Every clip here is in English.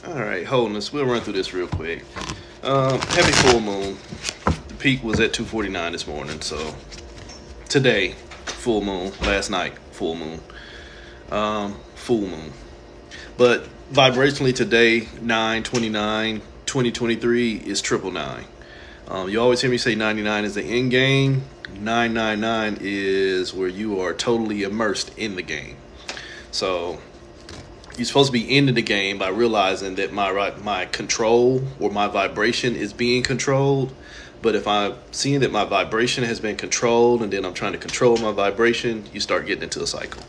All right, Holiness, we'll run through this real quick. Happy full moon. The peak was at 2:49 this morning, so today, full moon. Last night, full moon. Full moon. But vibrationally today, 9/29/2023 is 999. You always hear me say 99 is the end game. 999 is where you are totally immersed in the game. So you're supposed to be ending the game by realizing that my control or my vibration is being controlled. But if I'm seeing that my vibration has been controlled and then I'm trying to control my vibration, you start getting into a cycle.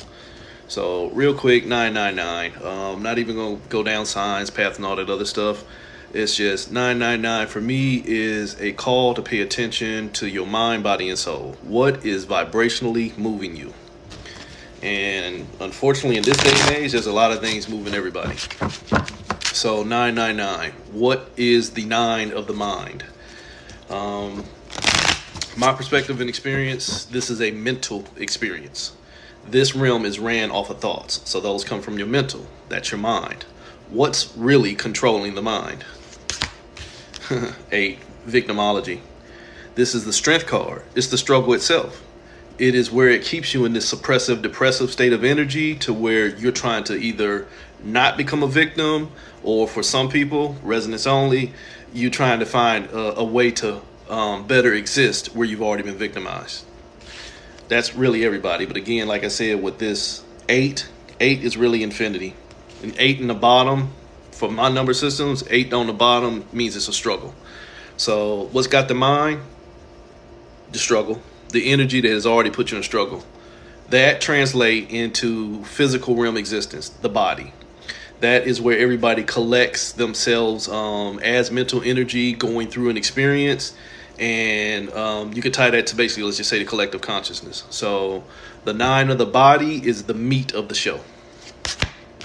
So real quick, 999. Not even going to go down signs, paths, and all that other stuff. It's just 999 for me is a call to pay attention to your mind, body, and soul. What is vibrationally moving you? And unfortunately, in this day and age, there's a lot of things moving everybody. So 999, what is the 9 of the mind? My perspective and experience, this is a mental experience. This realm is ran off of thoughts. So those come from your mental. That's your mind. What's really controlling the mind? 8, victimology. This is the strength card. It's the struggle itself. It is where it keeps you in this suppressive, depressive state of energy to where you're trying to either not become a victim, or for some people, resonance only, you're trying to find a way to better exist where you've already been victimized. That's really everybody. But again, like I said, with this 8 is really infinity. An 8 in the bottom, for my number systems, 8 on the bottom means it's a struggle. So what's got the mind? The struggle. The energy that has already put you in struggle. That translates into physical realm existence, the body. That is where everybody collects themselves as mental energy going through an experience. And you could tie that to basically, let's just say, the collective consciousness. So the 9 of the body is the meat of the show.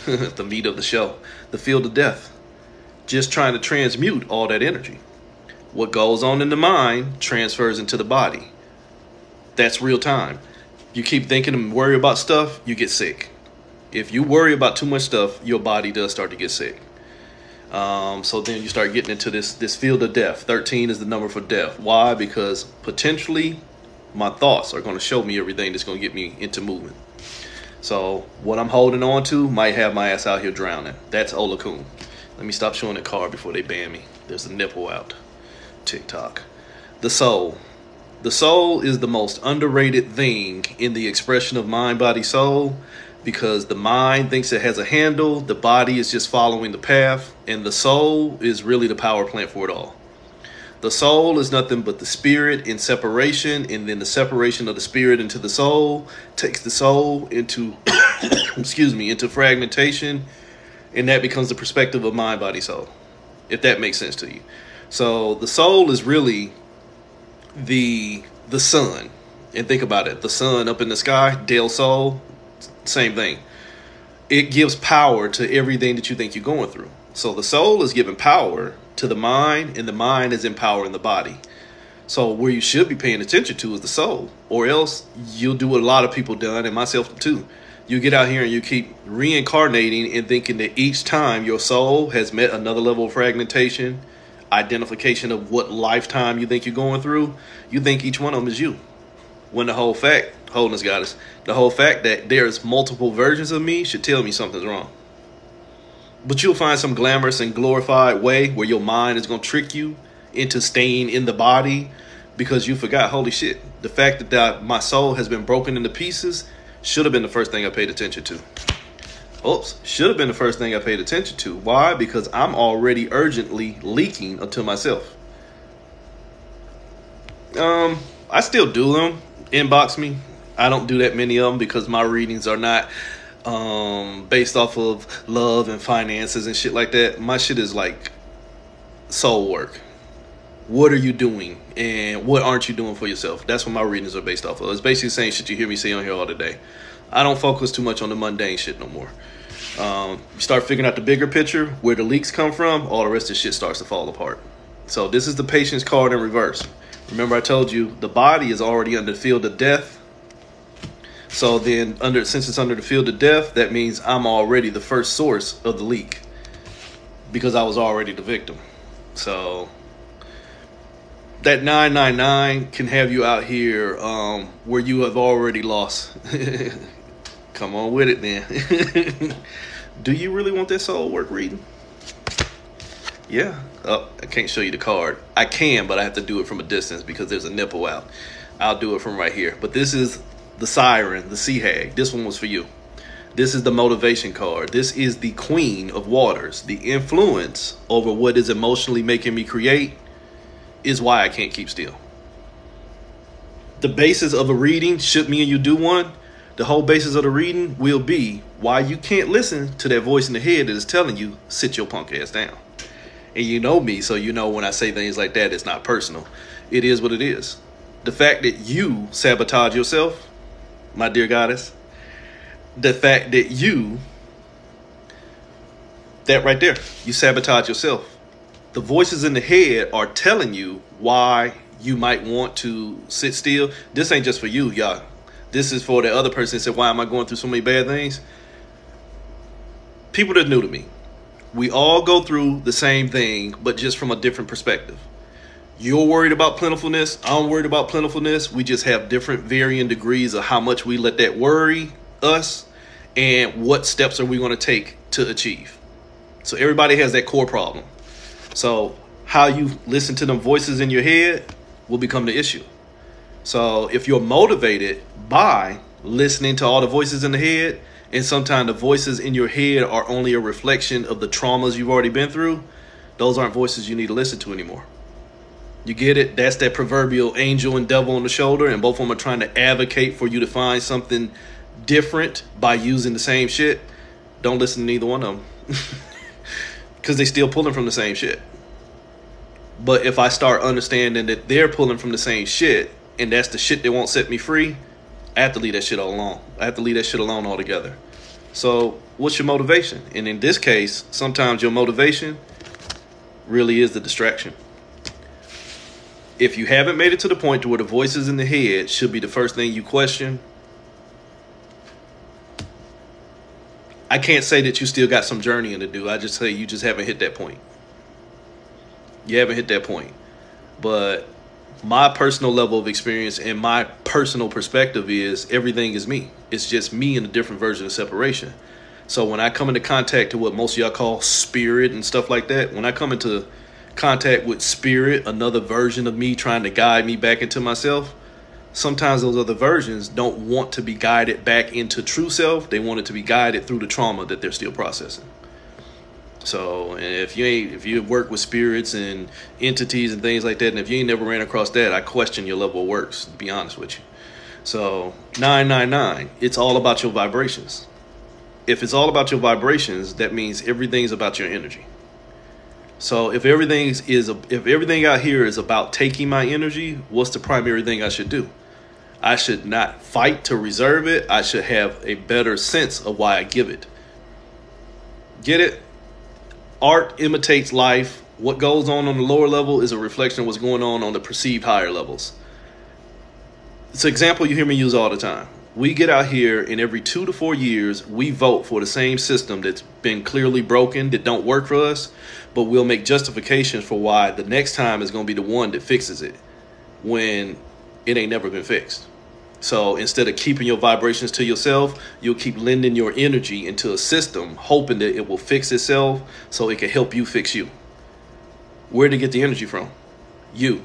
The meat of the show. The field of death. Just trying to transmute all that energy. What goes on in the mind transfers into the body. That's real time. You keep thinking and worry about stuff, you get sick. If you worry about too much stuff, your body does start to get sick. So then you start getting into this field of death. 13 is the number for death. Why? Because potentially my thoughts are going to show me everything that's going to get me into movement. So what I'm holding on to might have my ass out here drowning. That's Olakun. Let me stop showing the card before they ban me. There's a nipple out. TikTok. The soul. The soul is the most underrated thing in the expression of mind, body, soul, because the mind thinks it has a handle, the body is just following the path, and the soul is really the power plant for it all. The soul is nothing but the spirit in separation, and then the separation of the spirit into the soul takes the soul into, into fragmentation, and that becomes the perspective of mind, body, soul, if that makes sense to you. So the soul is really the sun. And think about it. The sun up in the sky, Del Sol, same thing. It gives power to everything that you think you're going through. So the soul is giving power to the mind, and the mind is empowering the body. So where you should be paying attention to is the soul, or else you'll do what a lot of people done, and myself too. You get out here and you keep reincarnating and thinking that each time your soul has met another level of fragmentation, identification of what lifetime you think you're going through, you think each one of them is you. When the whole fact, Holiness Goddess, the whole fact that there's multiple versions of me should tell me something's wrong. But you'll find some glamorous and glorified way where your mind is going to trick you into staying in the body because you forgot, holy shit, the fact that my soul has been broken into pieces should have been the first thing I paid attention to. Oops, should have been the first thing I paid attention to. Why? Because I'm already urgently leaking unto myself. I still do them. Inbox me. I don't do that many of them because my readings are not based off of love and finances and shit like that. My shit is like soul work. What are you doing and what aren't you doing for yourself? That's what my readings are based off of. It's basically saying shit you hear me say on here all the day. I don't focus too much on the mundane shit no more. You start figuring out the bigger picture, where the leaks come from, all the rest of the shit starts to fall apart. So this is the patience card in reverse. Remember I told you the body is already under the field of death. So then since it's under the field of death, that means I'm already the first source of the leak. because I was already the victim. So that 999 can have you out here where you have already lost. Come on with it then. Do you really want that soul work reading? Yeah. Oh, I can't show you the card. I can, but I have to do it from a distance because there's a nipple out. I'll do it from right here. But this is the siren, the sea hag. This one was for you. This is the motivation card. This is the queen of waters. The influence over what is emotionally making me create is why I can't keep still. The basis of a reading, should me and you do one, the whole basis of the reading will be why you can't listen to that voice in the head that is telling you, sit your punk ass down. And you know me, so you know when I say things like that, it's not personal. It is what it is. The fact that you sabotage yourself, my dear goddess, the fact that that right there, you sabotage yourself. The voices in the head are telling you why you might want to sit still. This ain't just for you, y'all. This is for the other person that said, why am I going through so many bad things? People that are new to me. We all go through the same thing, but just from a different perspective. You're worried about plentifulness. I'm worried about plentifulness. We just have different varying degrees of how much we let that worry us and what steps are we going to take to achieve. So everybody has that core problem. So how you listen to them voices in your head will become the issue. So if you're motivated by listening to all the voices in the head, and sometimes the voices in your head are only a reflection of the traumas you've already been through, those aren't voices you need to listen to anymore. You get it? That's that proverbial angel and devil on the shoulder, and both of them are trying to advocate for you to find something different by using the same shit. Don't listen to neither one of them. Because they still pulling from the same shit. But if I start understanding that they're pulling from the same shit, and that's the shit that won't set me free, I have to leave that shit alone. I have to leave that shit alone altogether. So what's your motivation? And in this case, sometimes your motivation really is the distraction. If you haven't made it to the point to where the voices in the head should be the first thing you question, I can't say that you still got some journeying to do. I just say you just haven't hit that point. You haven't hit that point. But my personal level of experience and my personal perspective is everything is me. It's just me in a different version of separation. So when I come into contact to what most of y'all call spirit and stuff like that, when I come into contact with spirit, another version of me trying to guide me back into myself, sometimes those other versions don't want to be guided back into true self. They want it to be guided through the trauma that they're still processing. So if you work with spirits and entities and things like that, and if you ain't never ran across that, I question your level of works, to be honest with you. So 999, it's all about your vibrations. If it's all about your vibrations, that means everything's about your energy. So if everything out here is about taking my energy, what's the primary thing I should do? I should not fight to reserve it. I should have a better sense of why I give it. Get it? Art imitates life. What goes on the lower level is a reflection of what's going on the perceived higher levels. It's an example you hear me use all the time. We get out here and every 2 to 4 years, we vote for the same system that's been clearly broken, that don't work for us, but we'll make justifications for why the next time is going to be the one that fixes it when it ain't never been fixed. So instead of keeping your vibrations to yourself, you'll keep lending your energy into a system, hoping that it will fix itself so it can help you fix you. Where did it get the energy from? You.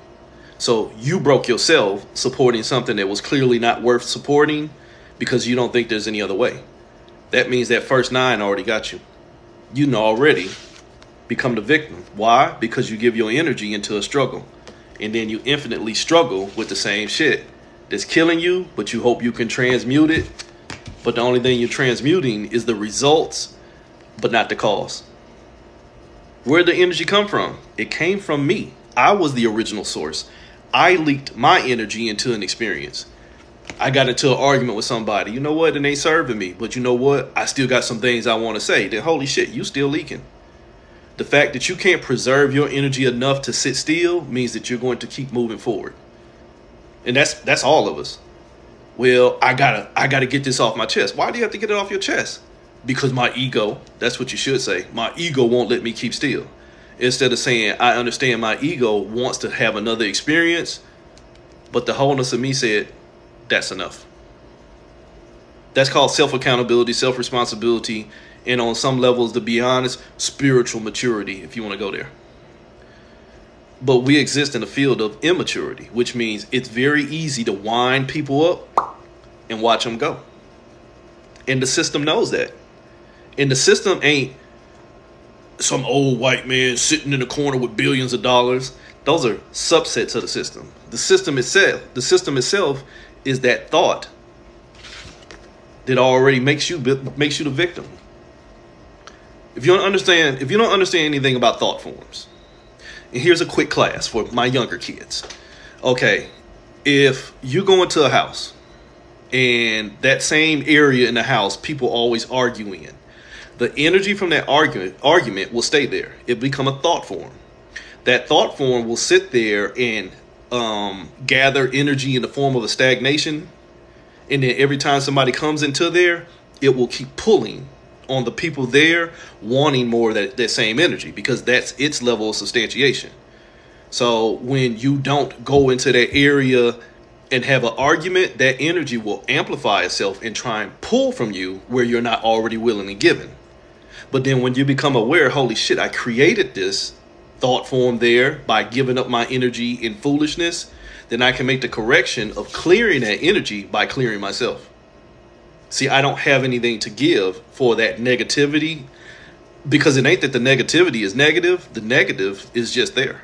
So you broke yourself supporting something that was clearly not worth supporting because you don't think there's any other way. That means that first 9 already got you. You know already become the victim. Why? Because you give your energy into a struggle. And then you infinitely struggle with the same shit that's killing you, but you hope you can transmute it. But the only thing you're transmuting is the results, but not the cause. Where'd the energy come from? It came from me. I was the original source. I leaked my energy into an experience. I got into an argument with somebody. You know what? It ain't serving me. But you know what? I still got some things I want to say. Then holy shit, you still leaking. The fact that you can't preserve your energy enough to sit still means that you're going to keep moving forward. And that's all of us. Well, I gotta get this off my chest. Why do you have to get it off your chest? because my ego, that's what you should say, my ego won't let me keep still. Instead of saying, I understand my ego wants to have another experience, but the wholeness of me said, that's enough. That's called self-accountability, self-responsibility, and on some levels, to be honest, spiritual maturity, if you want to go there. But we exist in a field of immaturity, which means it's very easy to wind people up and watch them go. And the system knows that. And the system ain't some old white man sitting in a corner with billions of dollars. Those are subsets of the system. The system itself is that thought that already makes you the victim. If you don't understand anything about thought forms, and here's a quick class for my younger kids. Okay, if you go into a house and that same area in the house people always argue in, the energy from that argument will stay there. It'll become a thought form. That thought form will sit there and gather energy in the form of a stagnation. And then every time somebody comes into there, it will keep pulling on the people there wanting more of that same energy, because that's its level of substantiation. So when you don't go into that area and have an argument, that energy will amplify itself and try and pull from you where you're not already willingly given. But then when you become aware, holy shit, I created this thought form there by giving up my energy in foolishness, then I can make the correction of clearing that energy by clearing myself. See, I don't have anything to give for that negativity, because it ain't that the negativity is negative. The negative is just there.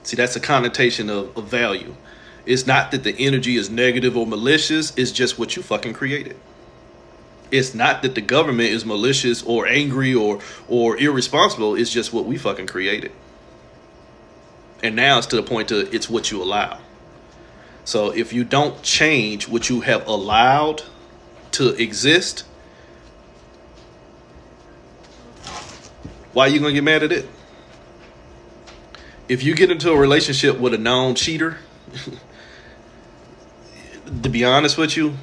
See, that's a connotation of value. It's not that the energy is negative or malicious. It's just what you fucking created. It's not that the government is malicious or angry or irresponsible. It's just what we fucking created. And now it's to the point to it's what you allow. So if you don't change what you have allowed to exist, why are you going to get mad at it? If you get into a relationship with a known cheater, to be honest with you,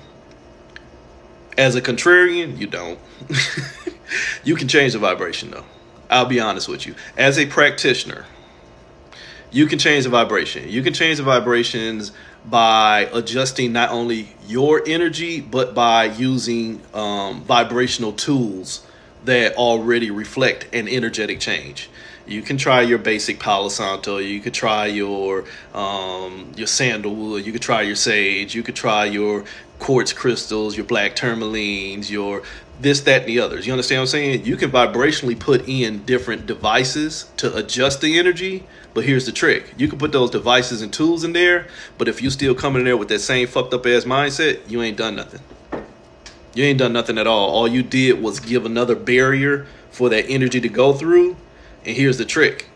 as a contrarian, you don't. You can change the vibration, though. I'll be honest with you. As a practitioner, you can change the vibration. You can change the vibrations by adjusting not only your energy, but by using vibrational tools that already reflect an energetic change. You can try your basic Palo Santo. You could try your sandalwood. You could try your sage. You could try your quartz crystals, your black tourmalines, your this, that, and the others. You understand what I'm saying? You can vibrationally put in different devices to adjust the energy. But here's the trick. You can put those devices and tools in there, but if you still coming in there with that same fucked up ass mindset, you ain't done nothing. You ain't done nothing at all. All you did was give another barrier for that energy to go through. And here's the trick.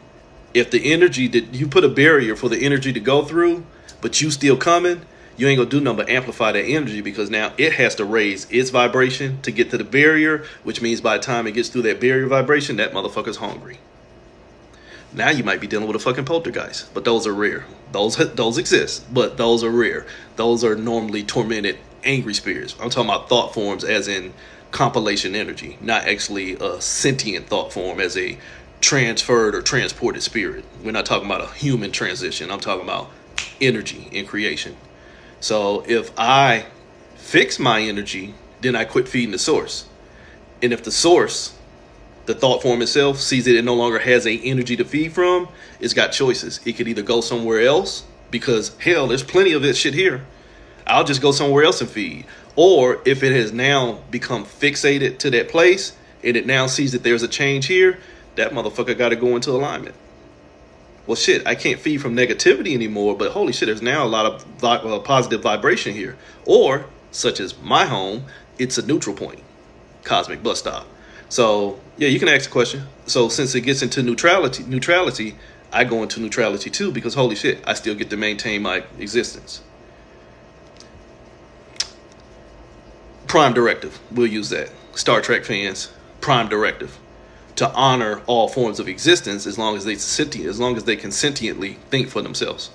If the energy that you put a barrier for the energy to go through, but you still coming, you ain't gonna do nothing but amplify that energy, because now it has to raise its vibration to get to the barrier, which means by the time it gets through that barrier vibration, that motherfucker's hungry. Now you might be dealing with a fucking poltergeist, but those are rare. Those exist, but those are rare. Those are normally tormented, angry spirits. I'm talking about thought forms as in compilation energy, not actually a sentient thought form as a transferred or transported spirit. We're not talking about a human transition. I'm talking about energy in creation. So if I fix my energy, then I quit feeding the source. And if the source, the thought form itself, sees that it no longer has a energy to feed from, it's got choices. It could either go somewhere else, because hell, there's plenty of this shit here. I'll just go somewhere else and feed. Or if it has now become fixated to that place and it now sees that there's a change here, that motherfucker got to go into alignment. Well, shit, I can't feed from negativity anymore, but holy shit, there's now a lot of positive vibration here. Or, such as my home, it's a neutral point, cosmic bus stop. So, yeah, you can ask the question. So, since it gets into neutrality, I go into neutrality too, because holy shit, I still get to maintain my existence. Prime directive, we'll use that. Star Trek fans, prime directive. To honor all forms of existence as long as they can sentiently think for themselves.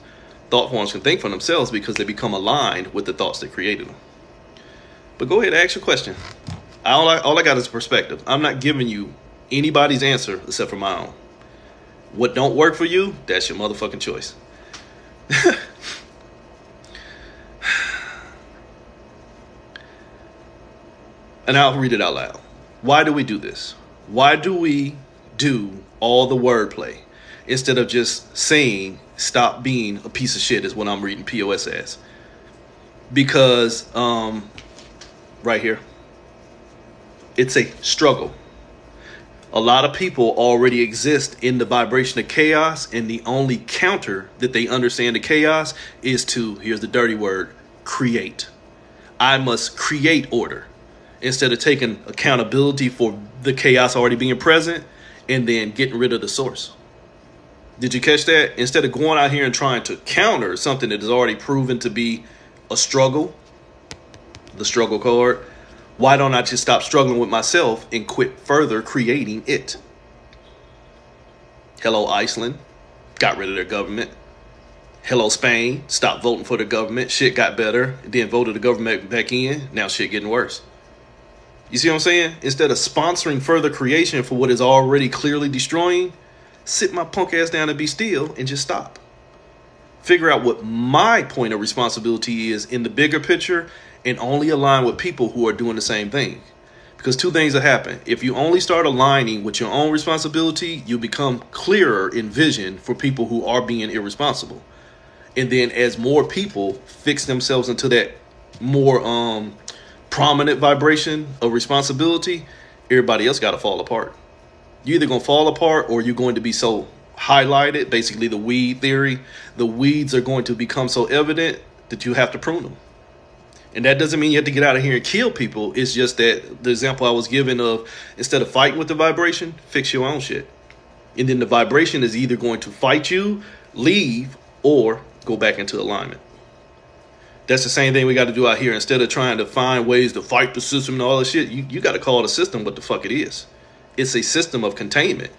Thought forms can think for themselves because they become aligned with the thoughts that created them. But go ahead and ask your question. All I got is perspective. I'm not giving you anybody's answer except for my own. What don't work for you, that's your motherfucking choice. And I'll read it out loud. Why do we do this? Why do we do all the wordplay instead of just saying stop being a piece of shit is what I'm reading POS as? Because right here, it's a struggle. A lot of people already exist in the vibration of chaos, and the only counter that they understand to chaos is to, here's the dirty word, create. I must create order instead of taking accountability for the chaos already being present and then getting rid of the source. Did you catch that? Instead of going out here and trying to counter something that is already proven to be a struggle, the struggle card, why don't I just stop struggling with myself and quit further creating it? Hello, Iceland. Got rid of their government. Hello, Spain. Stopped voting for the government. Shit got better. Then voted the government back in. Now shit getting worse. You see what I'm saying? Instead of sponsoring further creation for what is already clearly destroying, sit my punk ass down and be still and just stop. Figure out what my point of responsibility is in the bigger picture and only align with people who are doing the same thing. Because two things will happen. If you only start aligning with your own responsibility, you become clearer in vision for people who are being irresponsible. And then as more people fix themselves into that more prominent vibration of responsibility, everybody else got to fall apart. You're either going to fall apart or you're going to be so highlighted, basically the weed theory. The weeds are going to become so evident that you have to prune them. And that doesn't mean you have to get out of here and kill people. It's just that the example I was given of instead of fighting with the vibration, fix your own shit. And then the vibration is either going to fight you, leave, or go back into alignment. That's the same thing we got to do out here. Instead of trying to find ways to fight the system and all this shit, you got to call the system what the fuck it is. It's a system of containment.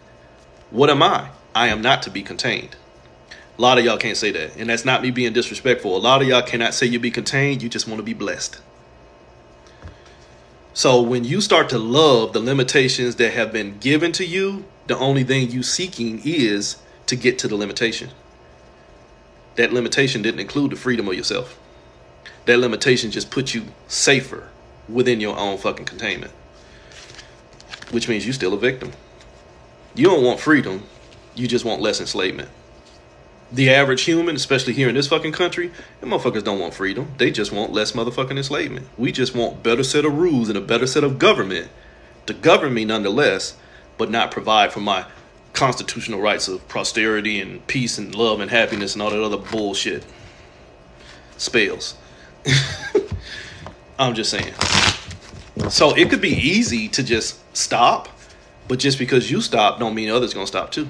What am I? I am not to be contained. A lot of y'all can't say that. And that's not me being disrespectful. A lot of y'all cannot say you be contained. You just want to be blessed. So when you start to love the limitations that have been given to you, the only thing you seeking is to get to the limitation. That limitation didn't include the freedom of yourself. That limitation just put you safer within your own fucking containment. Which means you're still a victim. You don't want freedom. You just want less enslavement. The average human, especially here in this fucking country, them motherfuckers don't want freedom. They just want less motherfucking enslavement. We just want better set of rules and a better set of government to govern me nonetheless, but not provide for my constitutional rights of prosperity and peace and love and happiness and all that other bullshit. Spells. I'm just saying. So it could be easy to just stop, but just because you stop don't mean others gonna stop too.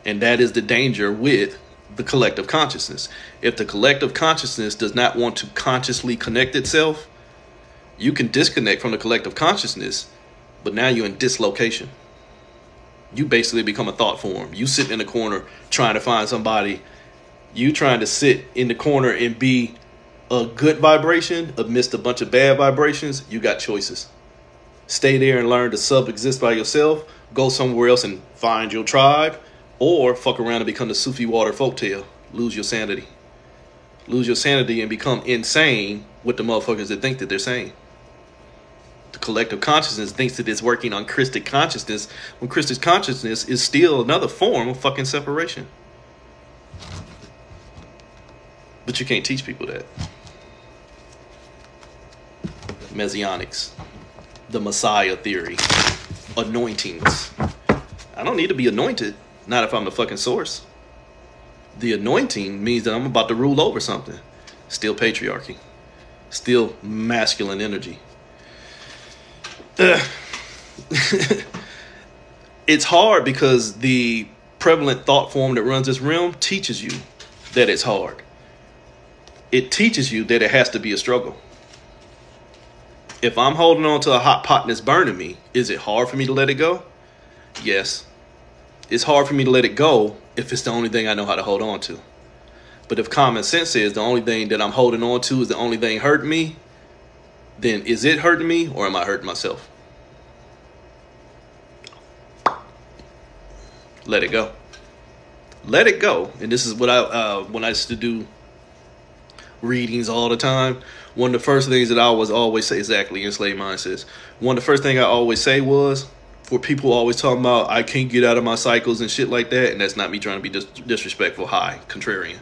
And that is the danger with the collective consciousness. If the collective consciousness does not want to consciously connect itself, you can disconnect from the collective consciousness, but now you're in dislocation. You basically become a thought form. You sit in the corner trying to find somebody. You trying to sit in the corner and be a good vibration amidst a bunch of bad vibrations. You got choices. Stay there and learn to sub-exist by yourself. Go somewhere else and find your tribe. Or fuck around and become the Sufi water folktale. Lose your sanity. Lose your sanity and become insane with the motherfuckers that think that they're sane. The collective consciousness thinks that it's working on Christic consciousness when Christic consciousness is still another form of fucking separation. But you can't teach people that. Messianics. The Messiah theory. Anointings. I don't need to be anointed. Not if I'm the fucking source. The anointing means that I'm about to rule over something. Still patriarchy. Still masculine energy. It's hard because the prevalent thought form that runs this realm teaches you that it's hard. It teaches you that it has to be a struggle. If I'm holding on to a hot pot and it's burning me, is it hard for me to let it go? Yes. It's hard for me to let it go if it's the only thing I know how to hold on to. But if common sense says the only thing that I'm holding on to is the only thing hurting me, then is it hurting me or am I hurting myself? Let it go. Let it go. And this is what when I used to do readings all the time, one of the first things that I was always say, exactly, enslaved mindsets, one of the first things I always say was, for people always talking about I can't get out of my cycles and shit like that, and that's not me trying to be disrespectful, contrarian.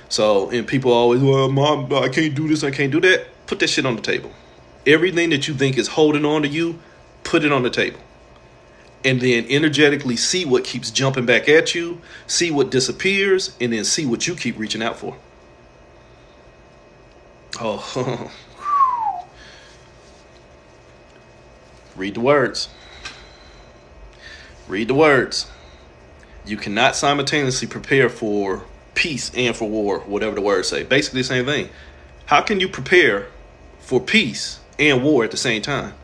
So, and people always, well, mom, I can't do this, I can't do that. Put that shit on the table. Everything that you think is holding on to you, put it on the table. And then energetically see what keeps jumping back at you, see what disappears, and then see what you keep reaching out for. Oh, read the words. Read the words. You cannot simultaneously prepare for peace and for war, whatever the words say. Basically the same thing. How can you prepare for peace and war at the same time?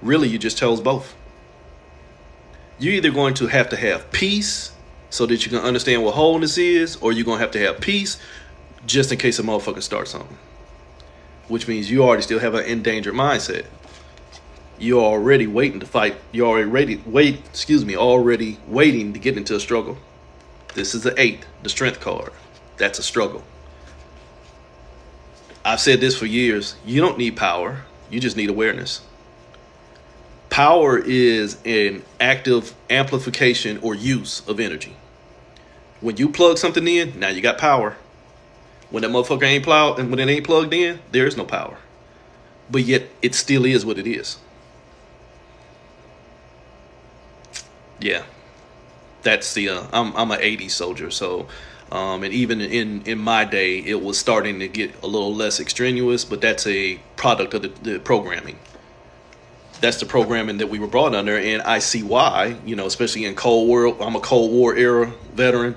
Really, you just chose both. You're either going to have peace so that you can understand what wholeness is, or you're going to have peace just in case a motherfucker starts something. Which means you already still have an endangered mindset. You're already waiting to fight. You're already waiting to get into a struggle. This is the 8th, the strength card. That's a struggle. I've said this for years. You don't need power. You just need awareness. Power is an active amplification or use of energy. When you plug something in, now you got power. When that motherfucker ain't plowed and when it ain't plugged in, there is no power. But yet it still is what it is. Yeah. That's the I'm an 80s soldier, so and even in my day it was starting to get a little less extraneous, but that's a product of the programming. That's the programming that we were brought under, and I see why, especially in Cold War. I'm a Cold War era veteran.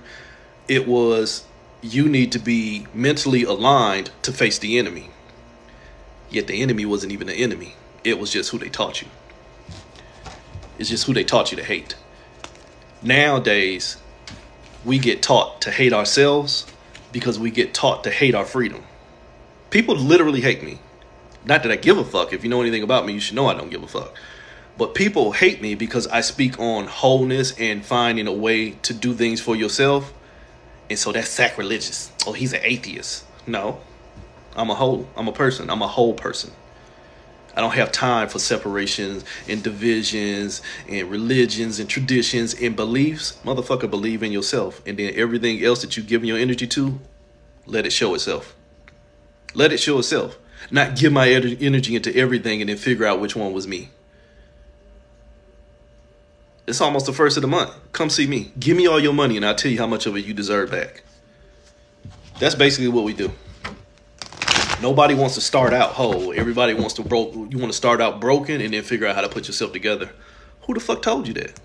It was, you need to be mentally aligned to face the enemy. Yet the enemy wasn't even the enemy. It was just who they taught you. It's just who they taught you to hate. Nowadays, we get taught to hate ourselves because we get taught to hate our freedom. People literally hate me. Not that I give a fuck. If you know anything about me, you should know I don't give a fuck. But people hate me because I speak on wholeness and finding a way to do things for yourself. And so that's sacrilegious. Oh, he's an atheist. No, I'm a person. I'm a whole person. I don't have time for separations and divisions and religions and traditions and beliefs. Motherfucker, believe in yourself. And then everything else that you're giving your energy to, let it show itself. Let it show itself. Not give my energy into everything and then figure out which one was me. It's almost the first of the month. Come see me. Give me all your money and I'll tell you how much of it you deserve back. That's basically what we do. Nobody wants to start out whole. Everybody wants to you want to start out broken and then figure out how to put yourself together. Who the fuck told you that?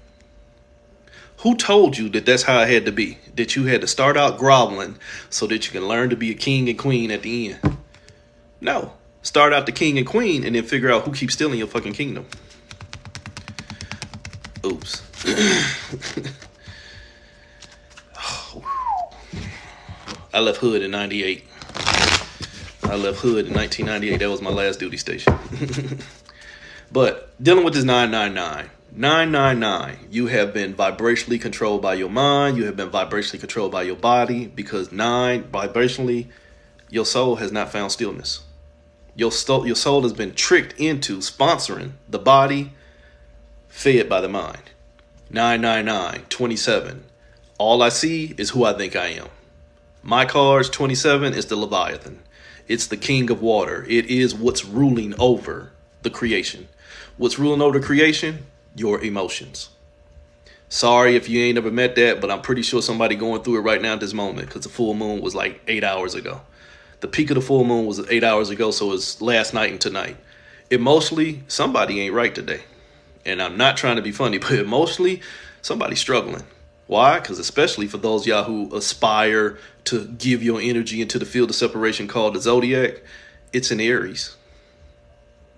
Who told you that that's how it had to be? That you had to start out groveling so that you can learn to be a king and queen at the end? No. Start out the king and queen and then figure out who keeps stealing your fucking kingdom. Oops. I left Hood in 98. I left Hood in 1998. That was my last duty station. But dealing with this 999. 999. You have been vibrationally controlled by your mind. You have been vibrationally controlled by your body. Because 9, vibrationally, your soul has not found stillness. Your soul has been tricked into sponsoring the body, fed by the mind. 999, 27. All I see is who I think I am. My card's 27 is the Leviathan. It's the king of water. It is what's ruling over the creation. What's ruling over the creation? Your emotions. Sorry if you ain't ever met that, but I'm pretty sure somebody going through it right now at this moment because the full moon was like 8 hours ago. The peak of the full moon was 8 hours ago, so it's last night and tonight. Emotionally, somebody ain't right today. And I'm not trying to be funny, but emotionally, somebody's struggling. Why? Because especially for those y'all who aspire to give your energy into the field of separation called the zodiac, it's in Aries.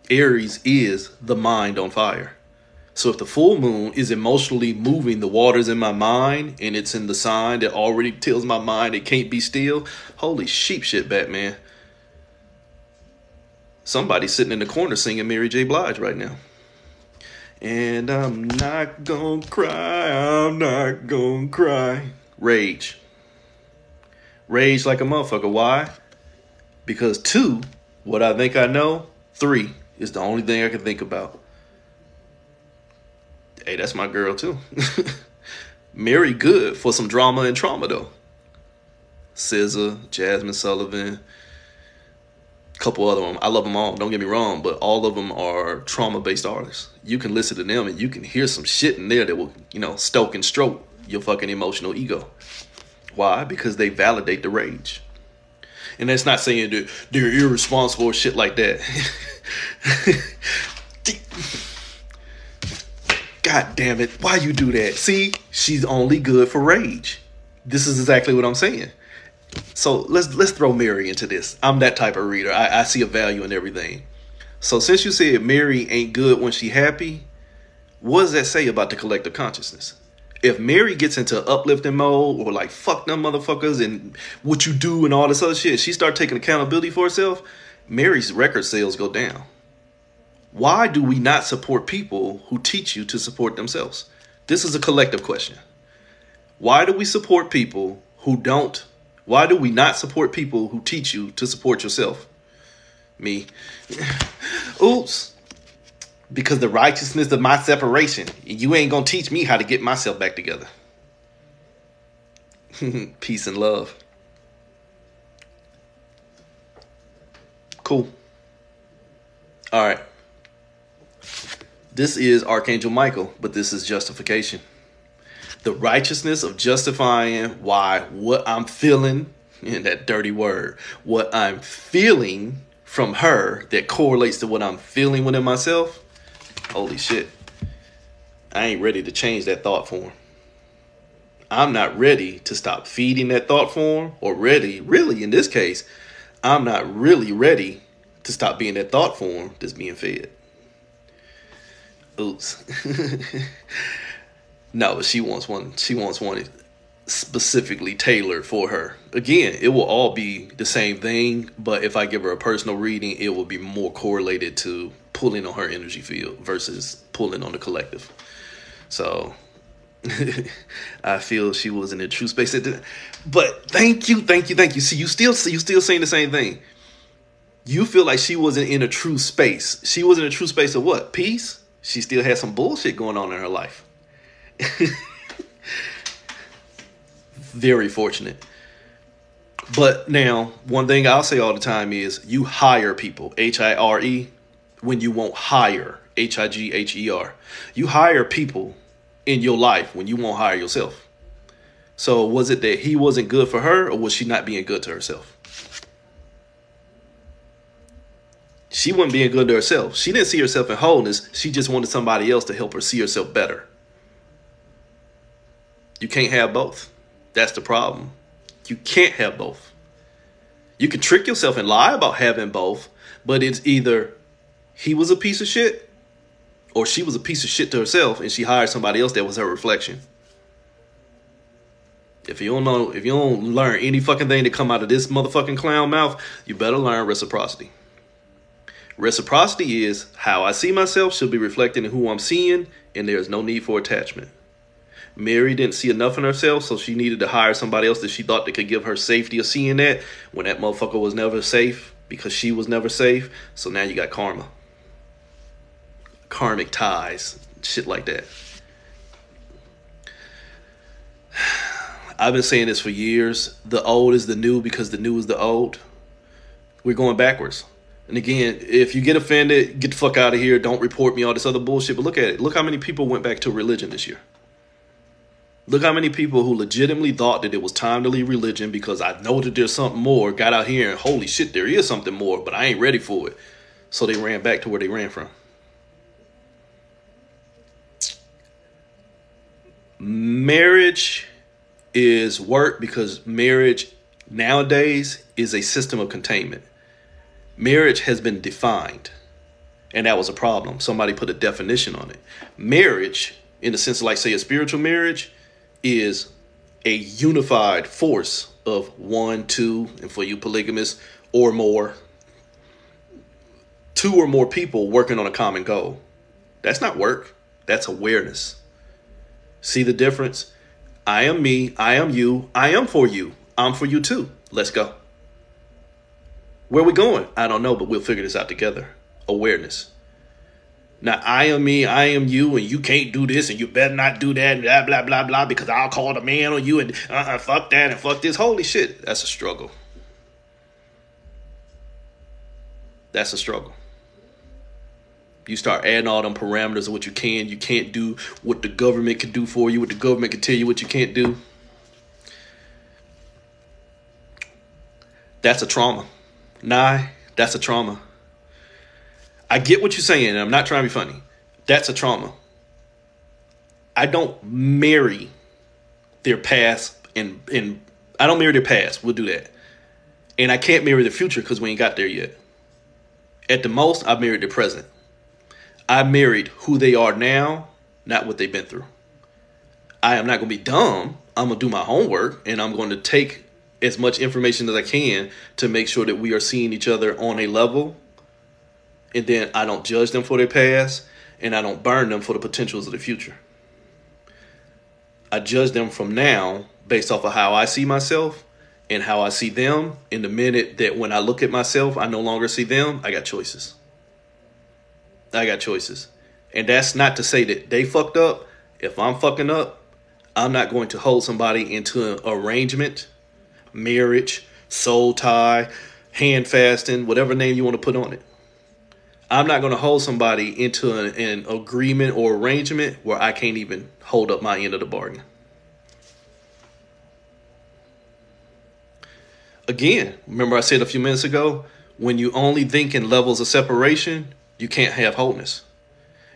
Aries is the mind on fire. So if the full moon is emotionally moving the waters in my mind and it's in the sign that already tells my mind it can't be still, holy sheep shit, Batman. Somebody's sitting in the corner singing Mary J. Blige right now. And I'm not gonna cry, I'm not gonna cry. Rage. Rage like a motherfucker. Why? Because 2, what I think I know. 3 is the only thing I can think about. Hey, that's my girl too. Mary good for some drama and trauma though. SZA, Jasmine Sullivan, a couple other them. I love them all, don't get me wrong, but all of them are trauma-based artists. You can listen to them and you can hear some shit in there that will, stoke and stroke your fucking emotional ego. Why? Because they validate the rage. And that's not saying that they're irresponsible or shit like that. God damn it. Why you do that? See, she's only good for rage. This is exactly what I'm saying. So let's throw Mary into this. I'm that type of reader. I see a value in everything. So since you said Mary ain't good when she happy, what does that say about the collective consciousness? If Mary gets into uplifting mode or like fuck them motherfuckers and what you do and all this other shit, she start taking accountability for herself, Mary's record sales go down. Why do we not support people who teach you to support themselves? This is a collective question. Why do we support people who don't? Why do we not support people who teach you to support yourself? Me. Oops. Because the righteousness of my separation. You ain't gonna teach me how to get myself back together. Peace and love. Cool. All right. This is Archangel Michael, but this is justification. The righteousness of justifying why what I'm feeling, and that dirty word, what I'm feeling from her that correlates to what I'm feeling within myself. Holy shit. I ain't ready to change that thought form. I'm not ready to stop feeding that thought form, or really in this case, I'm not really ready to stop being that thought form that's being fed. Oops. No, she wants one specifically tailored for her. Again, it will all be the same thing, but if I give her a personal reading, it will be more correlated to pulling on her energy field versus pulling on the collective. So I feel she was in a true space. But thank you. See, you still saying the same thing. You feel like she wasn't in a true space. She was in a true space of what? Peace? She still had some bullshit going on in her life. Very fortunate. But now, one thing I'll say all the time is you hire people, H-I-R-E, when you won't hire, H-I-G-H-E-R. You hire people in your life when you won't hire yourself. So was it that he wasn't good for her, or was she not being good to herself? She wasn't being good to herself. She didn't see herself in wholeness. She just wanted somebody else to help her see herself better. You can't have both. That's the problem. You can't have both. You can trick yourself and lie about having both, but it's either he was a piece of shit or she was a piece of shit to herself and she hired somebody else that was her reflection. If you don't learn any fucking thing to come out of this motherfucking clown mouth, you better learn reciprocity. Reciprocity is how I see myself should be reflected in who I'm seeing, and there's no need for attachment. Mary didn't see enough in herself, so she needed to hire somebody else that she thought that could give her safety of seeing that when that motherfucker was never safe because she was never safe. So now you got karma. Karmic ties. Shit like that. I've been saying this for years. The old is the new because the new is the old. We're going backwards. And again, if you get offended, get the fuck out of here. Don't report me, all this other bullshit. But look at it. Look how many people went back to religion this year. Look how many people who legitimately thought that it was time to leave religion because I know that there's something more, got out here and holy shit, there is something more, but I ain't ready for it. So they ran back to where they ran from. Marriage is work because marriage nowadays is a system of containment. Marriage has been defined, and that was a problem. Somebody put a definition on it. Marriage, in the sense of like, say, a spiritual marriage, is a unified force of 1, 2, and for you polygamists or more, two or more people working on a common goal. That's not work. That's awareness. See the difference? I am me. I am you. I am for you. I'm for you too. Let's go. Where are we going? I don't know, but we'll figure this out together. Awareness. Now, I am me, I am you, and you can't do this, and you better not do that, and blah, blah, blah, blah, because I'll call the man on you, and fuck that, and fuck this. Holy shit, that's a struggle. That's a struggle. You start adding all them parameters of what you can't do, what the government can do for you, what the government can tell you what you can't do. That's a trauma. Nah, that's a trauma. I get what you're saying, and I'm not trying to be funny. That's a trauma. I don't marry their past, and I don't marry their past. We'll do that. And I can't marry the future because we ain't got there yet. At the most, I've married the present. I married who they are now, not what they've been through. I am not going to be dumb. I'm going to do my homework, and I'm going to take as much information as I can to make sure that we are seeing each other on a level. And then I don't judge them for their past, and I don't burn them for the potentials of the future. I judge them from now based off of how I see myself and how I see them. In the minute that when I look at myself, I no longer see them, I got choices. I got choices. And that's not to say that they fucked up. If I'm fucking up, I'm not going to hold somebody into an arrangement, marriage, soul tie, hand fasting, whatever name you want to put on it. I'm not going to hold somebody into an agreement or arrangement where I can't even hold up my end of the bargain. Again, remember I said a few minutes ago, when you only think in levels of separation, you can't have wholeness.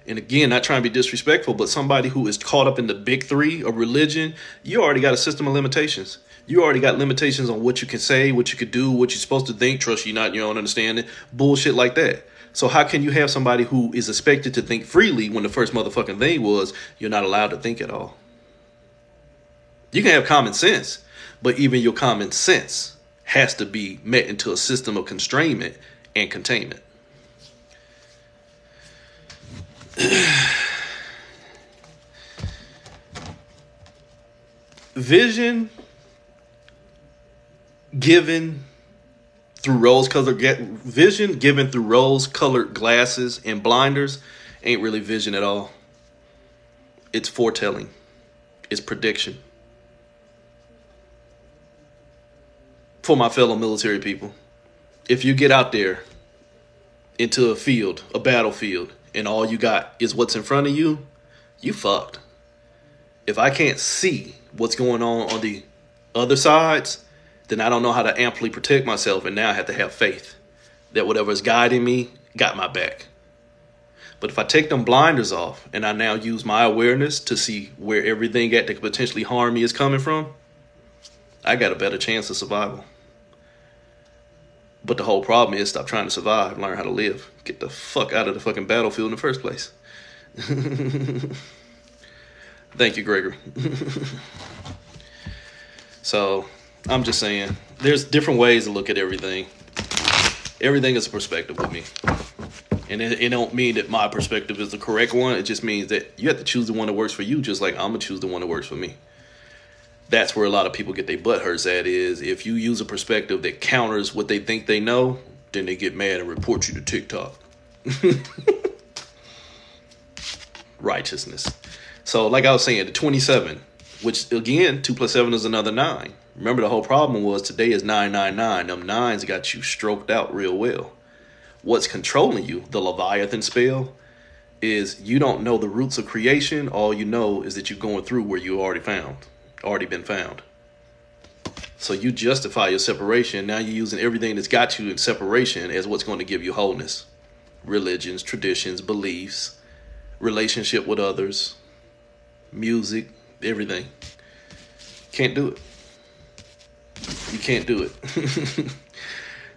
And again, not trying to be disrespectful, but somebody who is caught up in the big three of religion, you already got a system of limitations. You already got limitations on what you can say, what you could do, what you're supposed to think, trust you not, your own understanding, bullshit like that. So how can you have somebody who is expected to think freely when the first motherfucking thing was you're not allowed to think at all? You can have common sense, but even your common sense has to be met into a system of constrainment and containment. Vision given through rose-colored glasses and blinders ain't really vision at all. It's foretelling. It's prediction. For my fellow military people, if you get out there into a field, a battlefield, and all you got is what's in front of you, you fucked. If I can't see what's going on the other sides, then I don't know how to amply protect myself, and now I have to have faith that whatever is guiding me got my back. But if I take them blinders off and I now use my awareness to see where everything that could potentially harm me is coming from, I got a better chance of survival. But the whole problem is stop trying to survive, learn how to live. Get the fuck out of the fucking battlefield in the first place. Thank you, Gregory. So I'm just saying, there's different ways to look at everything. Everything is a perspective with me. And it don't mean that my perspective is the correct one. It just means that you have to choose the one that works for you, just like I'm going to choose the one that works for me. That's where a lot of people get their butt hurts at, is if you use a perspective that counters what they think they know, then they get mad and report you to TikTok. Righteousness. So like I was saying, the 27, which again, 2 + 7 is another 9. Remember, the whole problem was today is 999. Them 9s got you stroked out real well. What's controlling you, the Leviathan spell, is you don't know the roots of creation. All you know is that you're going through where you already been found. So you justify your separation. Now you're using everything that's got you in separation as what's going to give you wholeness. Religions, traditions, beliefs, relationship with others, music, everything. Can't do it. You can't do it.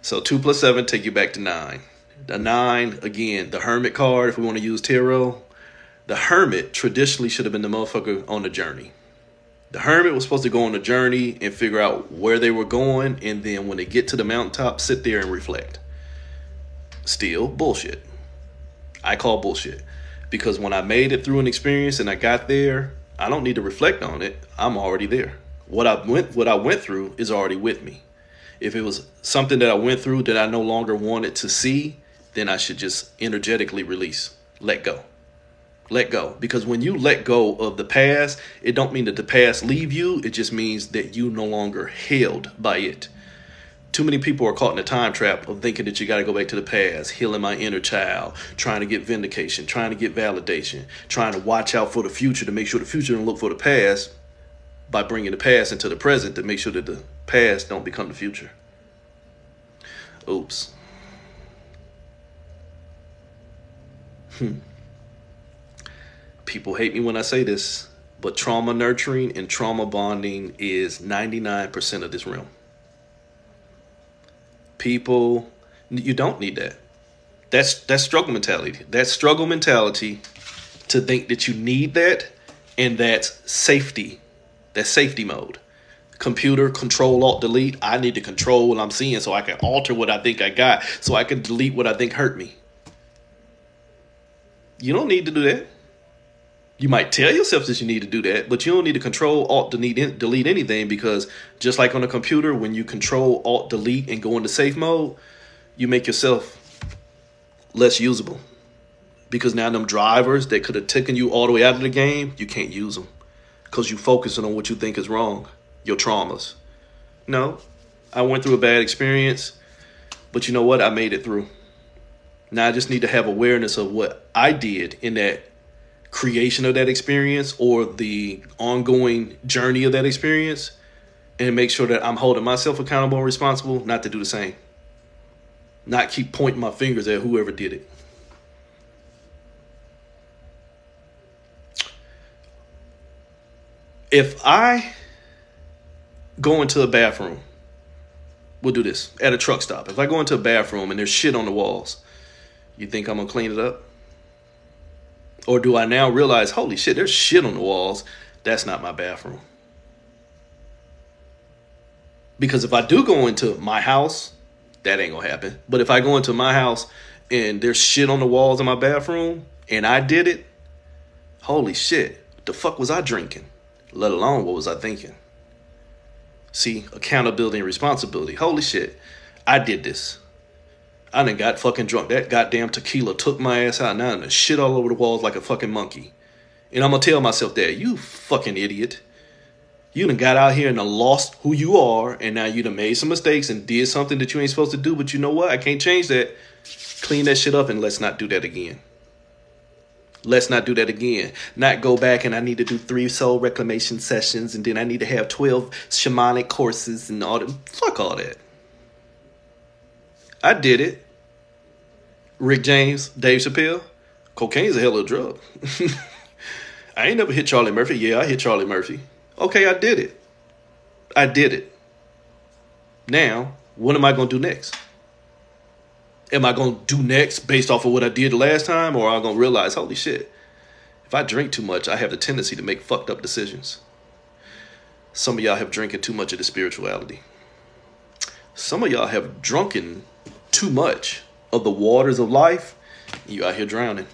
So 2 + 7 take you back to 9. The 9, again, the Hermit card, if we want to use tarot, the Hermit traditionally should have been the motherfucker on the journey. The Hermit was supposed to go on a journey and figure out where they were going, and then when they get to the mountaintop, sit there and reflect. Still bullshit. I call bullshit. Because when I made it through an experience and I got there, I don't need to reflect on it. I'm already there. What I went through is already with me. If it was something that I went through that I no longer wanted to see, then I should just energetically release. Let go. Let go. Because when you let go of the past, it don't mean that the past leave you. It just means that you no longer held by it. Too many people are caught in a time trap of thinking that you got to go back to the past, healing my inner child, trying to get vindication, trying to get validation, trying to watch out for the future to make sure the future don't look for the past by bringing the past into the present to make sure that the past don't become the future. Oops. People hate me when I say this, but trauma nurturing and trauma bonding is 99% of this realm. People, you don't need that. That's struggle mentality. That's struggle mentality to think that you need that, and that's safety. That's safety mode. Computer, control, alt, delete. I need to control what I'm seeing so I can alter what I think I got, so I can delete what I think hurt me. You don't need to do that. You might tell yourself that you need to do that, but you don't need to control, alt, delete anything, because just like on a computer, when you control, alt, delete and go into safe mode, you make yourself less usable. Because now them drivers that could have taken you all the way out of the game, you can't use them because you focusing on what you think is wrong, your traumas. No, I went through a bad experience, but you know what? I made it through. Now I just need to have awareness of what I did in that creation of that experience or the ongoing journey of that experience, and make sure that I'm holding myself accountable and responsible not to do the same. Not keep pointing my fingers at whoever did it. If I go into a bathroom, we'll do this, at a truck stop. If I go into a bathroom and there's shit on the walls, you think I'm going to clean it up? Or do I now realize, holy shit, there's shit on the walls. That's not my bathroom. Because if I do go into my house, that ain't going to happen. But if I go into my house and there's shit on the walls in my bathroom and I did it, holy shit, the fuck was I drinking? Let alone what was I thinking? See, accountability and responsibility. Holy shit, I did this. I done got fucking drunk. That goddamn tequila took my ass out. Now I'm shit all over the walls like a fucking monkey. And I'm going to tell myself that, you fucking idiot. You done got out here and done lost who you are. And now you done made some mistakes and did something that you ain't supposed to do. But you know what? I can't change that. Clean that shit up and let's not do that again. Let's not do that again. Not go back and I need to do 3 soul reclamation sessions. And then I need to have 12 shamanic courses and all that. Fuck all that. I did it. Rick James, Dave Chappelle, cocaine's a hell of a drug. I ain't never hit Charlie Murphy. Yeah, I hit Charlie Murphy. Okay, I did it. I did it. Now, what am I going to do next? Am I going to do next based off of what I did the last time? Or am I going to realize, holy shit, if I drink too much, I have the tendency to make fucked up decisions. Some of y'all have drinking too much of the spirituality. Some of y'all have drunken too much of the waters of life. You out here drowning.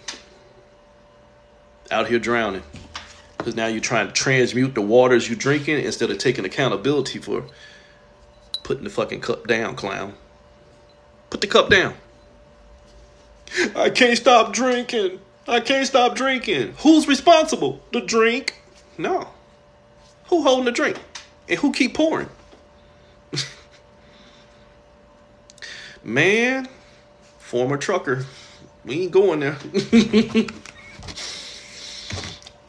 Out here drowning. Because now you're trying to transmute the waters you're drinking instead of taking accountability for putting the fucking cup down, clown. Put the cup down. I can't stop drinking. I can't stop drinking. Who's responsible? The drink? No. Who holding the drink? And who keep pouring? Man, former trucker, we ain't going there.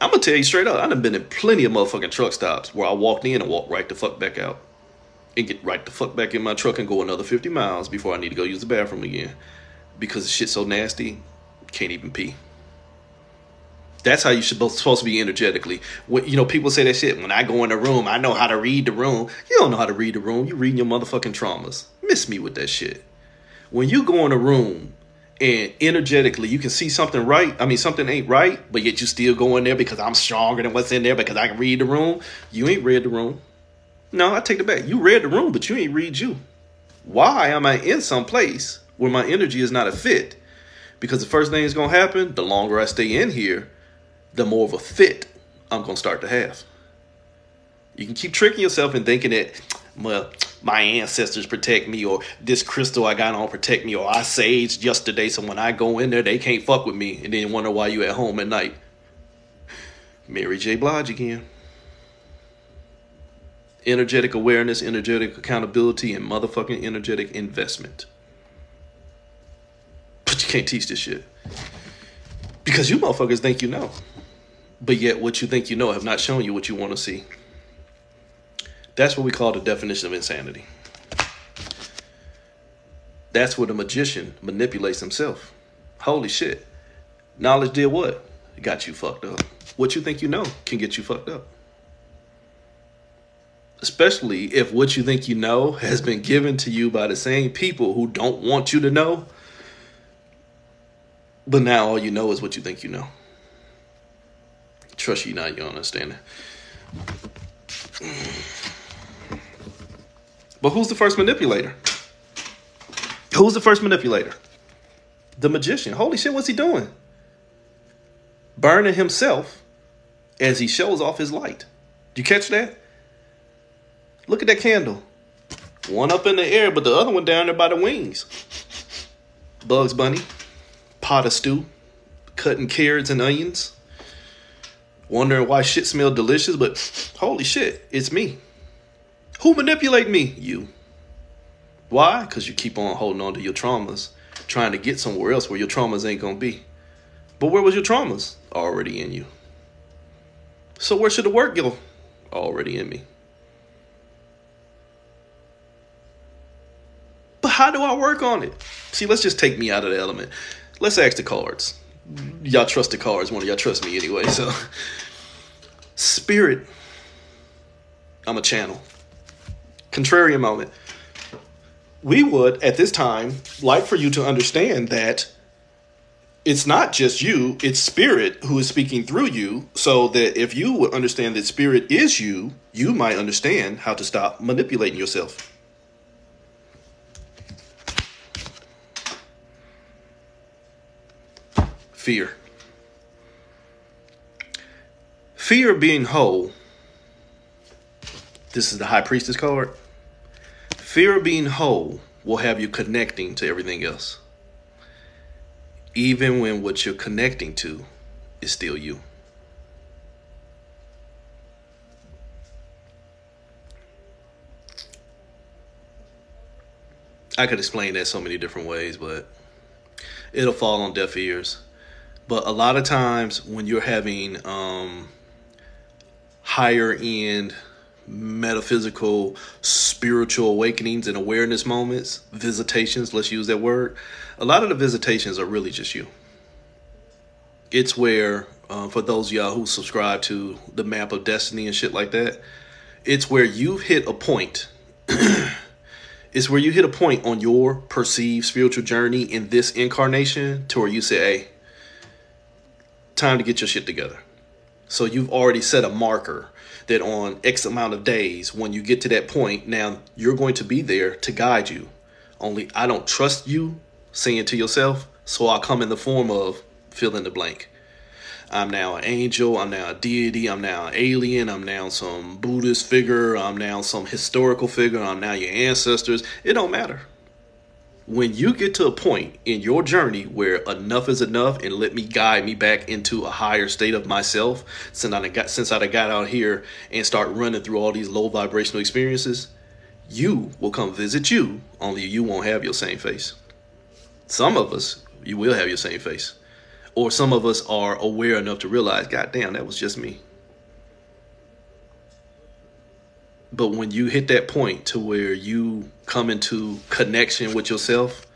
I'm going to tell you straight up, I done been in plenty of motherfucking truck stops where I walked in and walked right the fuck back out. And get right the fuck back in my truck and go another 50 miles before I need to go use the bathroom again. Because the shit's so nasty, can't even pee. That's how you supposed to be energetically. When, you know, people say that shit, when I go in a room, I know how to read the room. You don't know how to read the room. You reading your motherfucking traumas. Miss me with that shit. When you go in a room and energetically you can see something right, I mean something ain't right, but yet you still go in there because I'm stronger than what's in there because I can read the room. You ain't read the room. No, I take it back. You read the room, but you ain't read you. Why am I in some place where my energy is not a fit. Because the first thing that's going to happen, the longer I stay in here, the more of a fit I'm going to start to have. You can keep tricking yourself and thinking that, well, my ancestors protect me, or this crystal I got on protect me, or I saged yesterday, so when I go in there, they can't fuck with me. And then wonder why you at home at night. Mary J. Blige again. Energetic awareness, energetic accountability, and motherfucking energetic investment. But you can't teach this shit. Because you motherfuckers think you know. But yet what you think you know have not shown you what you want to see. That's what we call the definition of insanity. That's where the magician manipulates himself. Holy shit. Knowledge did what? It got you fucked up. What you think you know can get you fucked up. Especially if what you think you know has been given to you by the same people who don't want you to know. But now all you know is what you think you know. Trust you now, you understand it. But who's the first manipulator? Who's the first manipulator? The magician. Holy shit, what's he doing? Burning himself as he shows off his light. Did you catch that? Look at that candle. One up in the air, but the other one down there by the wings. Bugs Bunny. Pot of stew. Cutting carrots and onions. Wondering why shit smelled delicious, but holy shit, it's me. Who manipulate me? You. Why? Because you keep on holding on to your traumas, trying to get somewhere else where your traumas ain't going to be. But where was your traumas? Already in you. So where should the work go? Already in me. But how do I work on it? See, let's just take me out of the element. Let's ask the cards. Y'all trust the cards more than y'all trust me anyway. So, spirit. I'm a channel. Contrarian moment. We would, at this time, like for you to understand that it's not just you, it's spirit who is speaking through you, so that if you would understand that spirit is you, you might understand how to stop manipulating yourself. Fear. Fear of being whole. This is the High Priestess card. Fear of being whole will have you connecting to everything else. Even when what you're connecting to is still you. I could explain that so many different ways, but it'll fall on deaf ears. But a lot of times when you're having higher end metaphysical, spiritual awakenings and awareness moments, visitations, let's use that word. A lot of the visitations are really just you. It's where, for those of y'all who subscribe to the map of destiny and shit like that, it's where you've hit a point. It's where you hit a point on your perceived spiritual journey in this incarnation to where you say, hey, time to get your shit together. So you've already set a marker that on X amount of days, when you get to that point, now you're going to be there to guide you. Only I don't trust you saying to yourself, so I'll come in the form of fill in the blank. I'm now an angel, I'm now a deity, I'm now an alien, I'm now some Buddhist figure, I'm now some historical figure, I'm now your ancestors. It don't matter. When you get to a point in your journey where enough is enough and let me guide me back into a higher state of myself, since I got out here and start running through all these low vibrational experiences, you will come visit you, only you won't have your same face. Some of us, you will have your same face. Or some of us are aware enough to realize, God damn, that was just me. But when you hit that point to where you come into connection with yourself,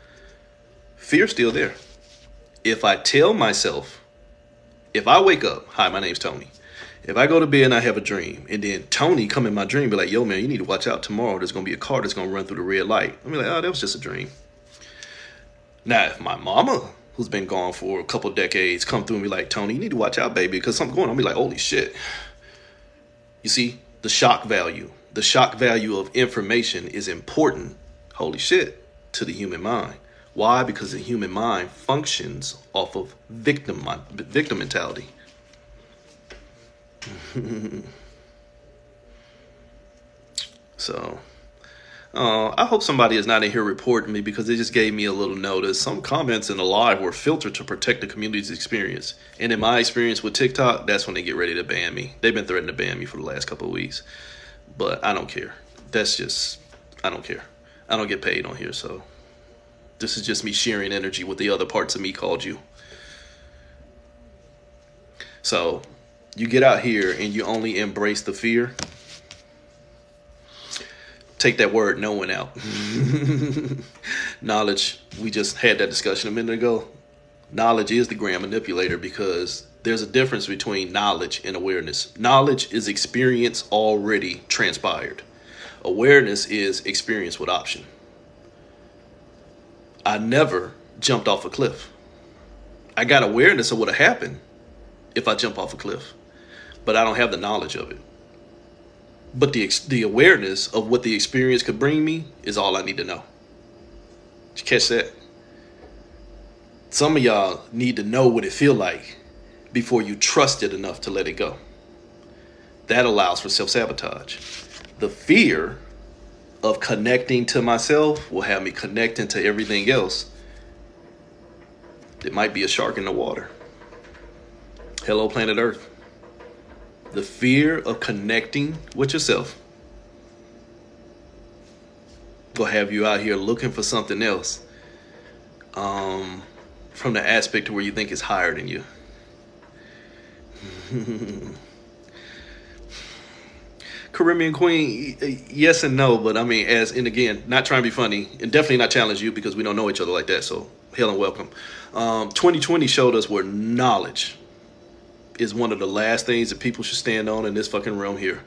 fear's still there. If I tell myself, if I wake up, hi, my name's Tony. If I go to bed and I have a dream, and then Tony come in my dream, be like, yo, man, you need to watch out tomorrow. There's going to be a car that's going to run through the red light. I'm like, oh, that was just a dream. Now, if my mama, who's been gone for a couple decades, come through and be like, Tony, you need to watch out, baby, because something's going on. I'll be like, holy shit. You see, the shock value. The shock value of information is important, holy shit, to the human mind. Why? Because the human mind functions off of victim mentality. So, I hope somebody is not in here reporting me, because they just gave me a little notice. Some comments in the live were filtered to protect the community's experience. And in my experience with TikTok, that's when they get ready to ban me. They've been threatening to ban me for the last couple of weeks. But I don't care. I don't care. I don't get paid on here, so this is just me sharing energy with the other parts of me called you. So you get out here and you only embrace the fear. Take that word knowing out. Knowledge, we just had that discussion a minute ago. Knowledge is the grand manipulator, because there's a difference between knowledge and awareness. Knowledge is experience already transpired. Awareness is experience with option. I never jumped off a cliff. I got awareness of what would have happened if I jump off a cliff, but I don't have the knowledge of it. But the awareness of what the experience could bring me is all I need to know. Did you catch that? Some of y'all need to know what it feels like before you trust it enough to let it go. That allows for self-sabotage. The fear of connecting to myself will have me connecting to everything else. It might be a shark in the water. Hello, planet Earth. The fear of connecting with yourself will have you out here looking for something else, from the aspect to where you think it's higher than you. Caribbean Queen, yes and no, but I mean, and again, not trying to be funny, and definitely not challenge you, because we don't know each other like that, so hail and welcome. 2020 showed us where knowledge is one of the last things that people should stand on in this fucking realm here.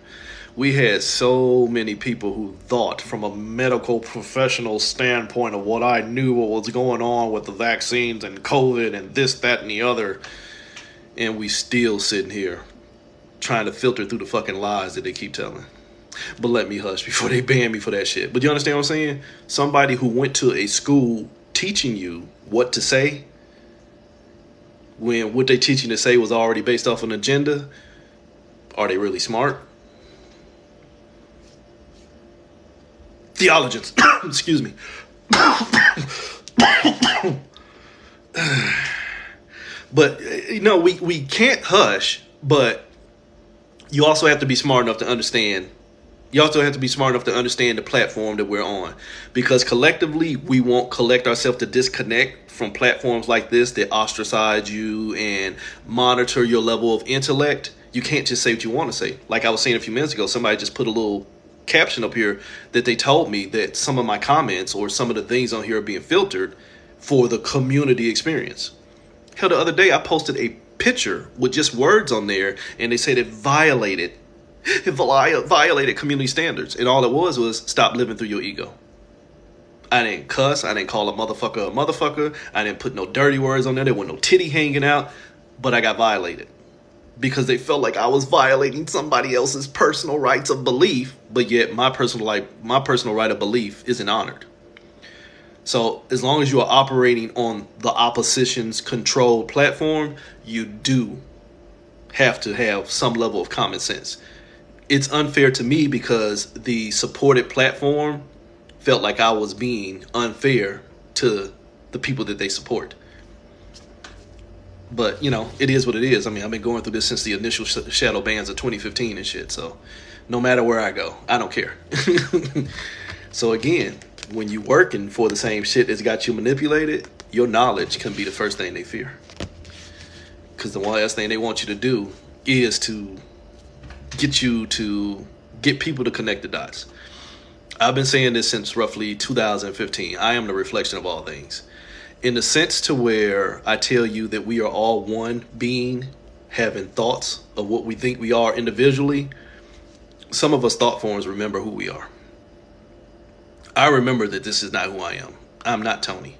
We had so many people who thought from a medical professional standpoint of what I knew, what was going on with the vaccines and COVID and this, that, and the other. And we still sitting here trying to filter through the fucking lies that they keep telling. But let me hush before they ban me for that shit. But you understand what I'm saying? Somebody who went to a school teaching you what to say, when what they teach you to say was already based off an agenda, are they really smart? Theologians, excuse me. But, we can't hush, but you also have to be smart enough to understand. You also have to be smart enough to understand the platform that we're on, because collectively we won't collect ourselves to disconnect from platforms like this that ostracize you and monitor your level of intellect. You can't just say what you want to say. Like I was saying a few minutes ago, somebody just put a little caption up here that they told me that some of my comments or some of the things on here are being filtered for the community experience. Hell, the other day I posted a picture with just words on there, and they said it violated community standards, and all it was stop living through your ego. I didn't cuss, I didn't call a motherfucker, I didn't put no dirty words on there, there wasn't no titty hanging out, but I got violated because they felt like I was violating somebody else's personal rights of belief, but yet my personal right of belief isn't honored. So as long as you are operating on the opposition's controlled platform, you do have to have some level of common sense. It's unfair to me because the supported platform felt like I was being unfair to the people that they support. But, it is what it is. I mean, I've been going through this since the initial shadow bans of 2015 and shit. So no matter where I go, I don't care. So again, when you're working for the same shit that's got you manipulated, your knowledge can be the first thing they fear. Because the one last thing they want you to do is to get people to connect the dots. I've been saying this since roughly 2015. I am the reflection of all things. In the sense to where I tell you that we are all one being having thoughts of what we think we are individually, some of us thought forms remember who we are. I remember that this is not who I am. I'm not Tony.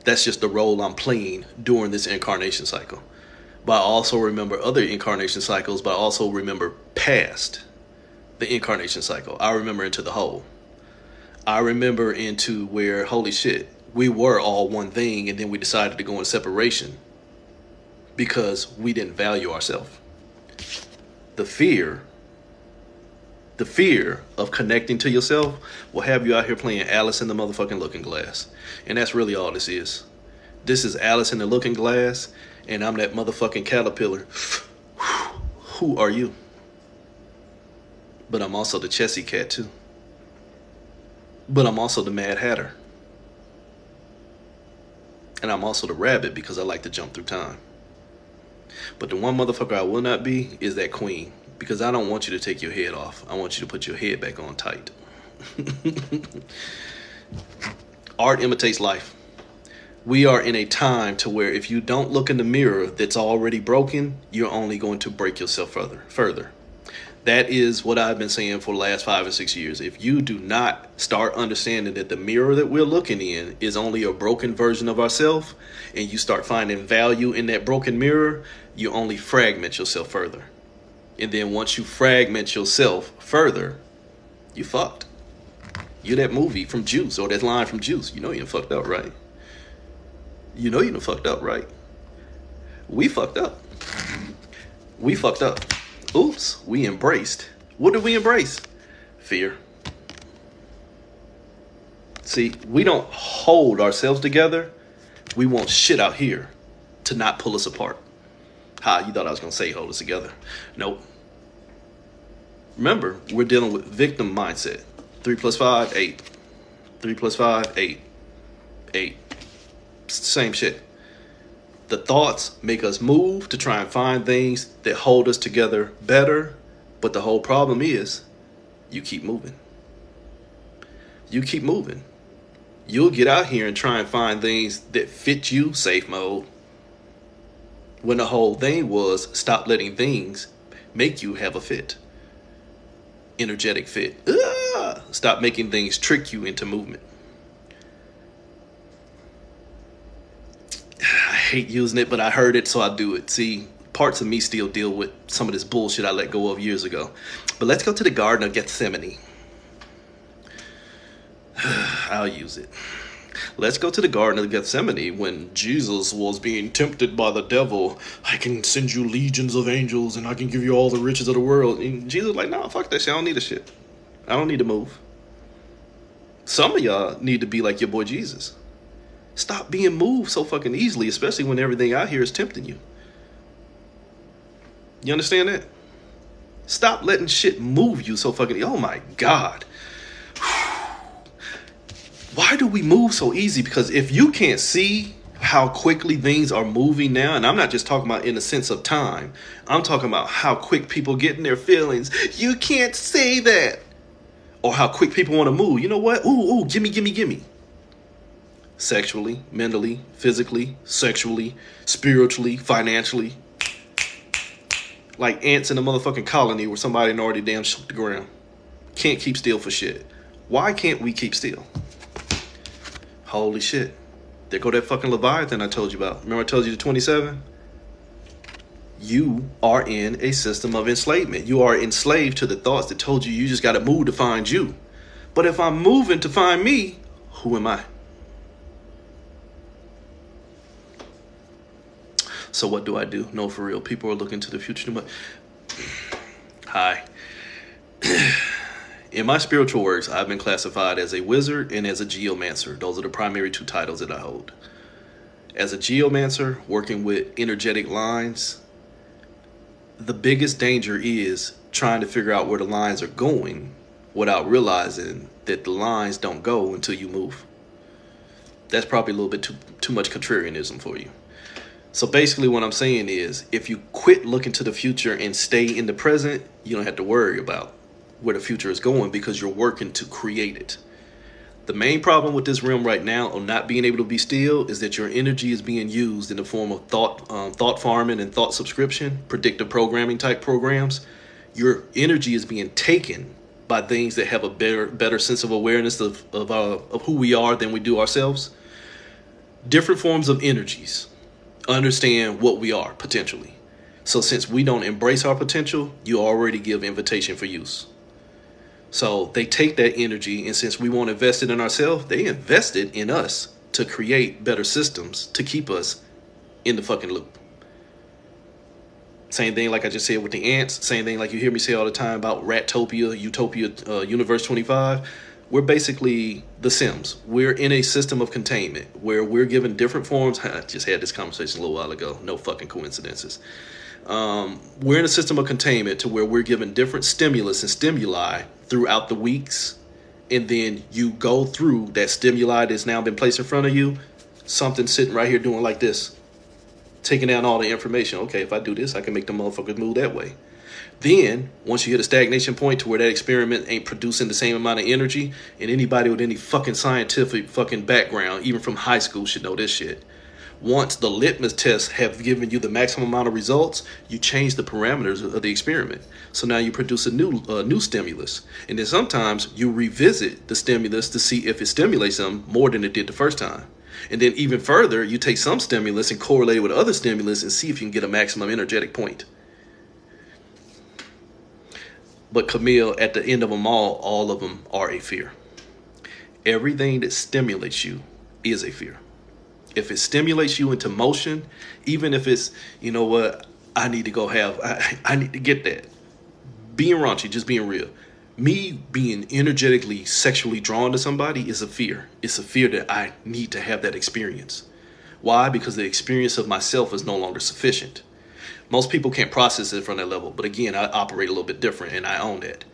That's just the role I'm playing during this incarnation cycle. But I also remember other incarnation cycles, but I also remember past the incarnation cycle. I remember into the whole. I remember into where, holy shit, We were all one thing, and then we decided to go in separation because we didn't value ourselves. The fear of connecting to yourself will have you out here playing Alice in the motherfucking Looking Glass. And that's really all this is. This is Alice in the Looking Glass, and I'm that motherfucking caterpillar. Who are you? But I'm also the Chessy Cat too. But I'm also the Mad Hatter. And I'm also the rabbit because I like to jump through time. But the one motherfucker I will not be is that queen. Because I don't want you to take your head off. I want you to put your head back on tight. Art imitates life. We are in a time to where if you don't look in the mirror that's already broken, you're only going to break yourself further. That is what I've been saying for the last 5 or 6 years. If you do not start understanding that the mirror that we're looking in is only a broken version of ourselves, and you start finding value in that broken mirror, you only fragment yourself further. And then once you fragment yourself further, you fucked. You're that movie from Juice, or that line from Juice. You know you done fucked up, right? You know you done fucked up, right? We fucked up. We fucked up. Oops, we embraced. What did we embrace? Fear. See, we don't hold ourselves together. We want shit out here to not pull us apart. You thought I was going to say hold us together. Nope. Remember, we're dealing with victim mindset. 3 + 5, 8. 3 + 5, 8. 8. Same shit. The thoughts make us move to try and find things that hold us together better. But the whole problem is you keep moving. You keep moving. You'll get out here and try and find things that fit you, safe mode. When the whole thing was stop letting things make you have a fit. Energetic fit. Stop making things trick you into movement. I hate using it, but I heard it, so I do it. See, parts of me still deal with some of this bullshit I let go of years ago. But let's go to the Garden of Gethsemane. I'll use it. Let's go to the Garden of Gethsemane when Jesus was being tempted by the devil. I can send you legions of angels and I can give you all the riches of the world. And Jesus was like, nah, fuck that shit. I don't need a shit. I don't need to move. Some of y'all need to be like your boy Jesus. Stop being moved so fucking easily, especially when everything out here is tempting you. You understand that? Stop letting shit move you so fucking... Oh my God. Why do we move so easy? Because if you can't see how quickly things are moving now, and I'm not just talking about in the sense of time, I'm talking about how quick people get in their feelings. You can't say that. Or how quick people want to move. You know what? Ooh, gimme. Sexually, mentally, physically, sexually, spiritually, financially. Like ants in a motherfucking colony where somebody already damn shook the ground. Can't keep still for shit. Why can't we keep still? Holy shit. There go that fucking Leviathan I told you about. Remember I told you the 27? You are in a system of enslavement. You are enslaved to the thoughts that told you you just got to move to find you. But if I'm moving to find me, who am I? So what do I do? No, for real. People are looking to the future too much. Hi. In my spiritual works, I've been classified as a wizard and as a geomancer. Those are the primary 2 titles that I hold. As a geomancer, working with energetic lines, the biggest danger is trying to figure out where the lines are going without realizing that the lines don't go until you move. That's probably a little bit too much contrarianism for you. So basically what I'm saying is, if you quit looking to the future and stay in the present, you don't have to worry about where the future is going because you're working to create it. The main problem with this realm right now of not being able to be still is that your energy is being used in the form of thought farming and thought subscription, predictive programming type programs. Your energy is being taken by things that have a better sense of awareness of who we are than we do ourselves. Different forms of energies understand what we are potentially. So since we don't embrace our potential, you already give invitation for use. So they take that energy, and since we won't invest it in ourselves, they invest it in us to create better systems to keep us in the fucking loop. Same thing like I just said with the ants. Same thing like you hear me say all the time about Ratopia, Utopia, Universe 25. We're basically the Sims. We're in a system of containment where we're given different forms. I just had this conversation a little while ago. No fucking coincidences. We're in a system of containment to where we're given different stimulus and stimuli throughout the weeks. And then you go through that stimuli that's now been placed in front of you. Something sitting right here doing like this. Taking down all the information. Okay, if I do this, I can make the motherfuckers move that way. Then, once you hit a stagnation point to where that experiment ain't producing the same amount of energy, and anybody with any fucking scientific fucking background, even from high school, should know this shit. Once the litmus tests have given you the maximum amount of results, you change the parameters of the experiment. So now you produce a new stimulus. And then sometimes you revisit the stimulus to see if it stimulates them more than it did the first time. And then even further, you take some stimulus and correlate it with other stimulus and see if you can get a maximum energetic point. But Camille, at the end of them all of them are a fear. Everything that stimulates you is a fear. If it stimulates you into motion, even if it's, you know what, I need to go I need to get that. Being raunchy, just being real. Me being energetically, sexually drawn to somebody is a fear. It's a fear that I need to have that experience. Why? Because the experience of myself is no longer sufficient. Most people can't process it from that level. But again, I operate a little bit different and I own that.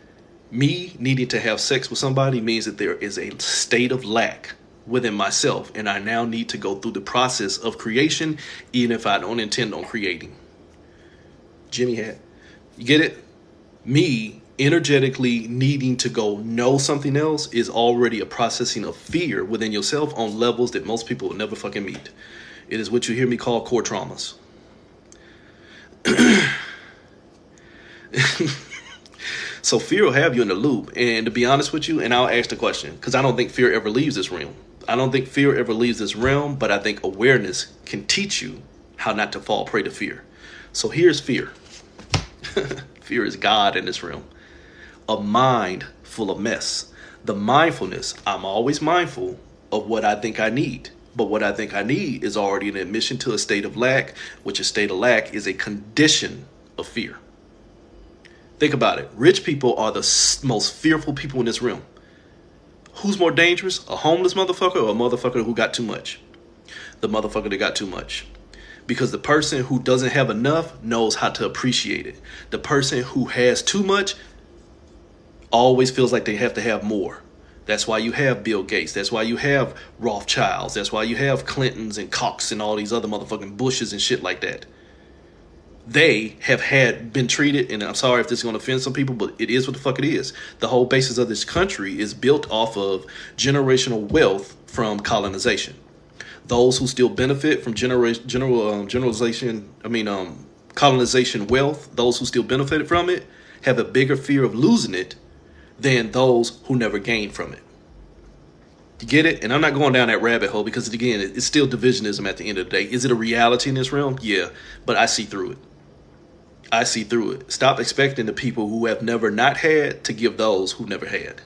Me needing to have sex with somebody means that there is a state of lack within myself. And I now need to go through the process of creation, even if I don't intend on creating. Jimmy hat. You get it? Me energetically needing to go know something else is already a processing of fear within yourself on levels that most people will never fucking meet. It is what you hear me call core traumas. So fear will have you in the loop. And to be honest with you, and I'll ask the question, because I don't think fear ever leaves this realm. I don't think fear ever leaves this realm, but I think awareness can teach you how not to fall prey to fear. So here's fear. Fear is God in this realm. A mind full of mess. The mindfulness, I'm always mindful of what I think I need. But what I think I need is already an admission to a state of lack, which a state of lack is a condition of fear. Think about it. Rich people are the most fearful people in this realm. Who's more dangerous? A homeless motherfucker or a motherfucker who got too much? The motherfucker that got too much. Because the person who doesn't have enough knows how to appreciate it. The person who has too much always feels like they have to have more. That's why you have Bill Gates. That's why you have Rothschilds. That's why you have Clintons and Cox and all these other motherfucking Bushes and shit like that. They have been treated, and I'm sorry if this is going to offend some people, but it is what the fuck it is. The whole basis of this country is built off of generational wealth from colonization. Those who still benefit from colonization wealth, those who still benefited from it, have a bigger fear of losing it than those who never gained from it. You get it? And I'm not going down that rabbit hole because, again, it's still divisionism at the end of the day. Is it a reality in this realm? Yeah, but I see through it. I see through it. Stop expecting the people who have never not had to give those who never had.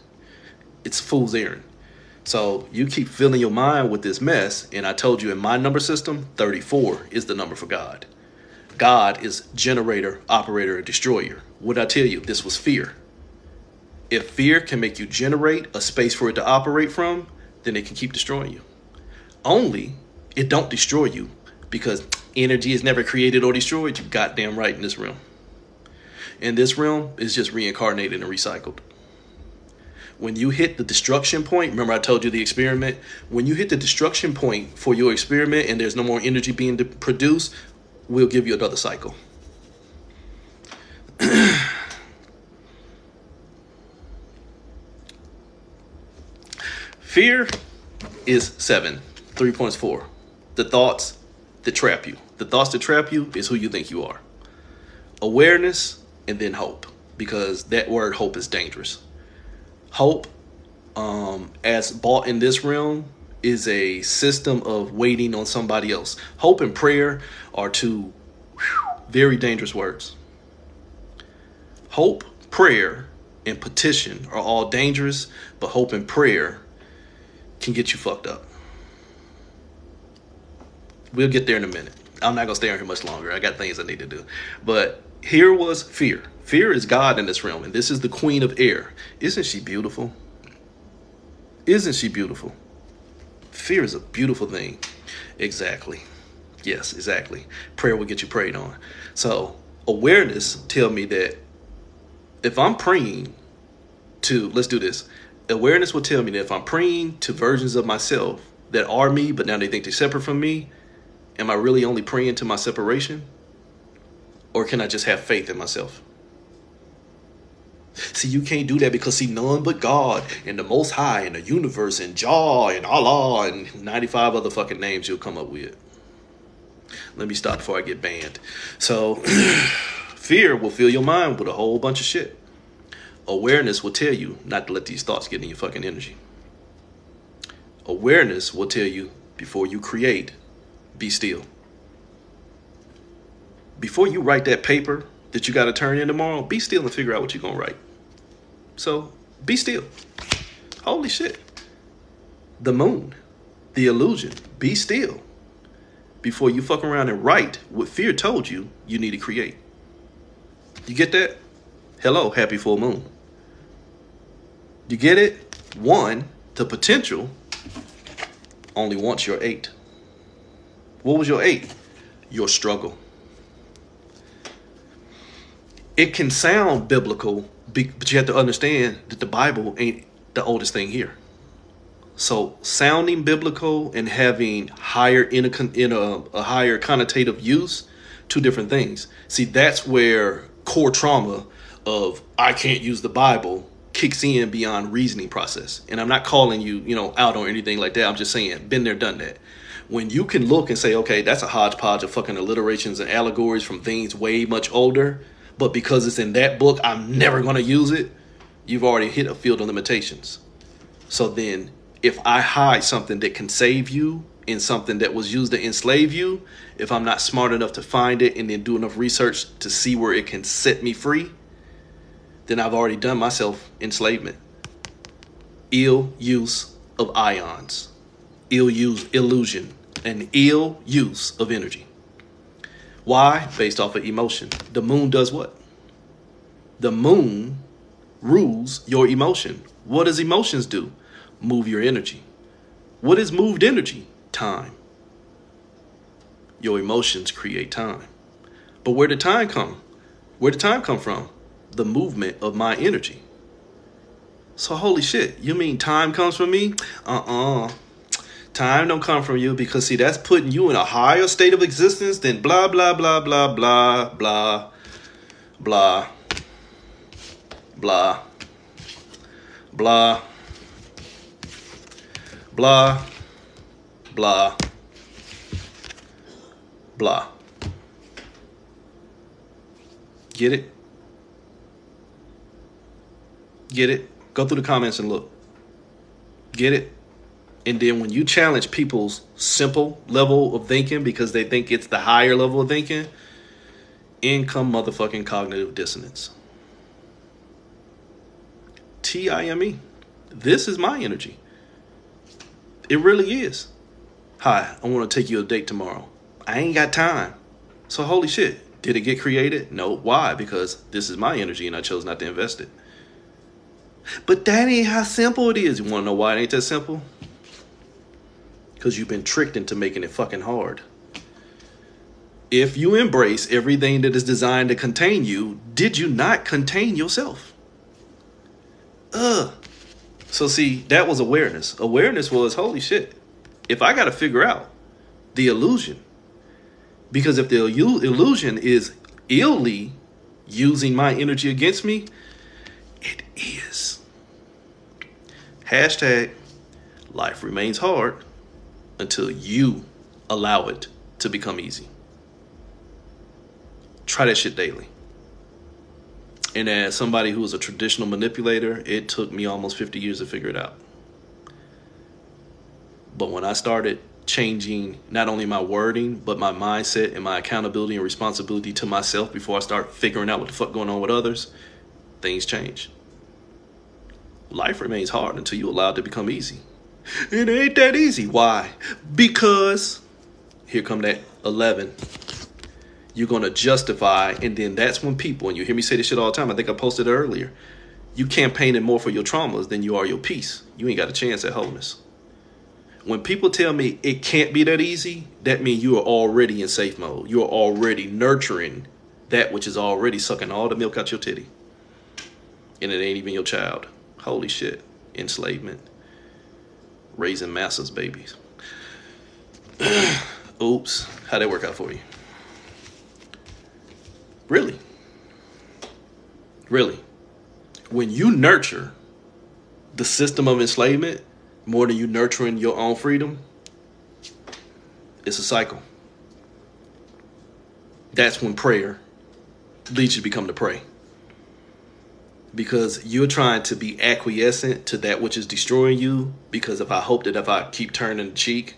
It's fool's errand. So you keep filling your mind with this mess, and I told you in my number system, 34 is the number for God. God is generator, operator, and destroyer. What did I tell you? This was fear. If fear can make you generate a space for it to operate from, then it can keep destroying you. Only it don't destroy you because energy is never created or destroyed. You goddamn right in this realm. And this realm is just reincarnated and recycled. When you hit the destruction point, remember I told you the experiment? When you hit the destruction point for your experiment and there's no more energy being produced, we'll give you another cycle. Fear is 7, 3 points 4. The thoughts that trap you. The thoughts that trap you is who you think you are. Awareness and then hope, because that word hope is dangerous. Hope, as bought in this realm, is a system of waiting on somebody else. Hope and prayer are two very dangerous words. Hope, prayer, and petition are all dangerous, but hope and prayer can get you fucked up. We'll get there in a minute. I'm not going to stay on here much longer. I got things I need to do. But here was fear. Fear is God in this realm, and this is the queen of air. Isn't she beautiful? Isn't she beautiful? Fear is a beautiful thing. Exactly. Yes, exactly. Prayer will get you prayed on. So awareness tell me that if I'm praying to, let's do this. Awareness will tell me that if I'm praying to versions of myself that are me, but now they think they're separate from me, am I really only praying to my separation? Or can I just have faith in myself? See, you can't do that because see, none but God and the Most High and the universe and Jah and Allah and 95 other fucking names you'll come up with. Let me stop before I get banned. So fear will fill your mind with a whole bunch of shit. Awareness will tell you not to let these thoughts get in your fucking energy. Awareness will tell you before you create, be still. Before you write that paper that you got to turn in tomorrow, be still and figure out what you're going to write. So be still. Holy shit. The moon, the illusion, be still. Before you fuck around and write what fear told you you need to create. You get that? Hello, happy full moon. You get it? 1, the potential only wants your 8. What was your 8? Your struggle. It can sound biblical, but you have to understand that the Bible ain't the oldest thing here. So sounding biblical and having higher in a higher connotative use, 2 different things. See, that's where core trauma of I can't use the Bible kicks in beyond reasoning process. And I'm not calling you, out on anything like that. I'm just saying, been there, done that. When you can look and say, okay, that's a hodgepodge of fucking alliterations and allegories from things way much older, but because it's in that book, I'm never going to use it. You've already hit a field of limitations. So then if I hide something that can save you in something that was used to enslave you, if I'm not smart enough to find it and then do enough research to see where it can set me free, then I've already done myself enslavement. Ill use of ions, ill use illusion, and ill use of energy. Why? Based off of emotion. The moon does what? The moon rules your emotion. What does emotions do? Move your energy. What is moved energy? Time. Your emotions create time. But where did time come? Where did time come from? The movement of my energy. So holy shit, you mean time comes from me? Time don't come from you because see, that's putting you in a higher state of existence than blah, blah, blah, blah, blah, blah, blah, blah, blah, blah, blah, blah. Get it? Get it? Go through the comments and look. Get it? And then when you challenge people's simple level of thinking because they think it's the higher level of thinking, in come motherfucking cognitive dissonance. TIME. This is my energy. It really is. Hi, I want to take you on a date tomorrow. I ain't got time. So holy shit, did it get created? No. Why? Because this is my energy and I chose not to invest it. But that ain't how simple it is. You want to know why it ain't that simple? Because you've been tricked into making it fucking hard. If you embrace everything that is designed to contain you, did you not contain yourself? So see, that was awareness. Awareness was, holy shit, if I got to figure out the illusion, because if the illusion is illy using my energy against me, it is. Hashtag life remains hard until you allow it to become easy. Try that shit daily. And as somebody who was a traditional manipulator, it took me almost 50 years to figure it out. But when I started changing not only my wording, but my mindset and my accountability and responsibility to myself before I start figuring out what the fuck going on with others, things change. Life remains hard until you allow it to become easy. It ain't that easy. Why? Because Here come that 11. You're going to justify, and then that's when people, and you hear me say this shit all the time, I think I posted it earlier, you campaigning more for your traumas than you are your peace. You ain't got a chance at wholeness. When people tell me it can't be that easy, that means you are already in safe mode. You are already nurturing that which is already sucking all the milk out your titty. And it ain't even your child. Holy shit. Enslavement. Raising masses babies. Oops. How'd that work out for you? Really? Really? When you nurture the system of enslavement more than you nurturing your own freedom, it's a cycle. That's when prayer leads you to become the prey. Because you're trying to be acquiescent to that which is destroying you, because if I hope that if I keep turning the cheek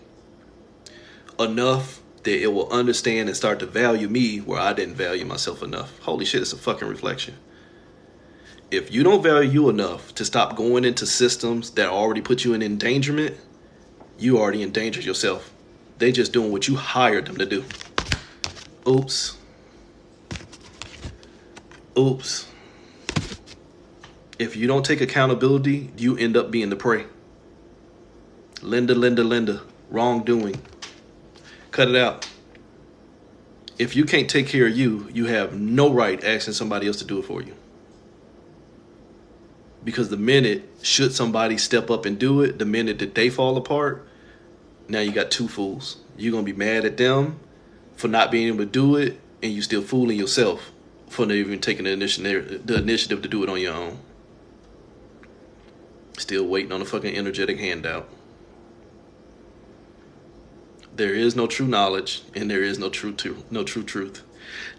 enough, that it will understand and start to value me where I didn't value myself enough. Holy shit, it's a fucking reflection. If you don't value you enough to stop going into systems that already put you in endangerment, you already endangered yourself. They just doing what you hired them to do. Oops. Oops. If you don't take accountability, you end up being the prey. Linda. Wrongdoing. Cut it out. If you can't take care of you, you have no right asking somebody else to do it for you. Because the minute, should somebody step up and do it, the minute that they fall apart, now you got two fools. You're going to be mad at them for not being able to do it, and you still fooling yourself for not even taking the initiative to do it on your own. Still waiting on a fucking energetic handout. There is no true knowledge, and there is no true truth.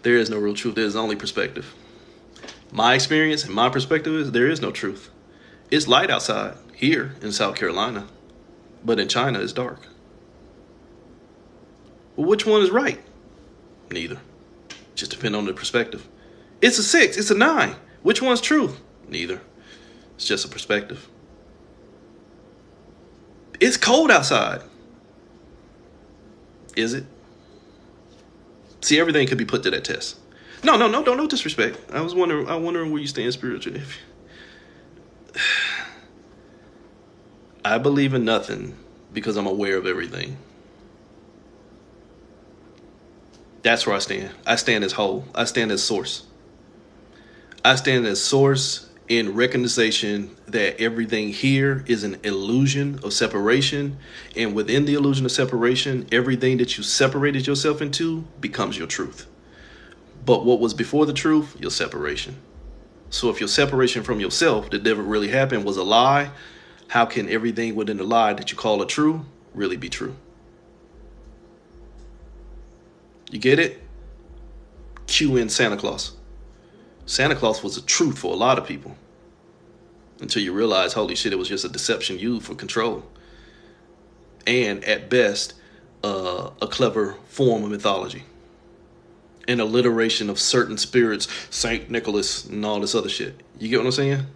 There is no real truth. There is only perspective. My experience and my perspective is there is no truth. It's light outside here in South Carolina, but in China it's dark. Well, which one is right? Neither. Just depend on the perspective. It's a 6. It's a 9. Which one's truth? Neither. It's just a perspective. It's cold outside. Is it? See, everything could be put to that test. No disrespect. I'm wondering where you stand spiritually. I believe in nothing because I'm aware of everything. That's where I stand. I stand as whole. I stand as source. I stand as source in recognition that everything here is an illusion of separation. And within the illusion of separation, everything that you separated yourself into becomes your truth. But what was before the truth? Your separation. So if your separation from yourself that never really happened was a lie, how can everything within the lie that you call a true really be true? You get it? Cue in Santa Claus. Santa Claus was a truth for a lot of people. Until you realize, holy shit, it was just a deception used for control. And at best, a clever form of mythology. An alliteration of certain spirits, Saint Nicholas and all this other shit. You get what I'm saying?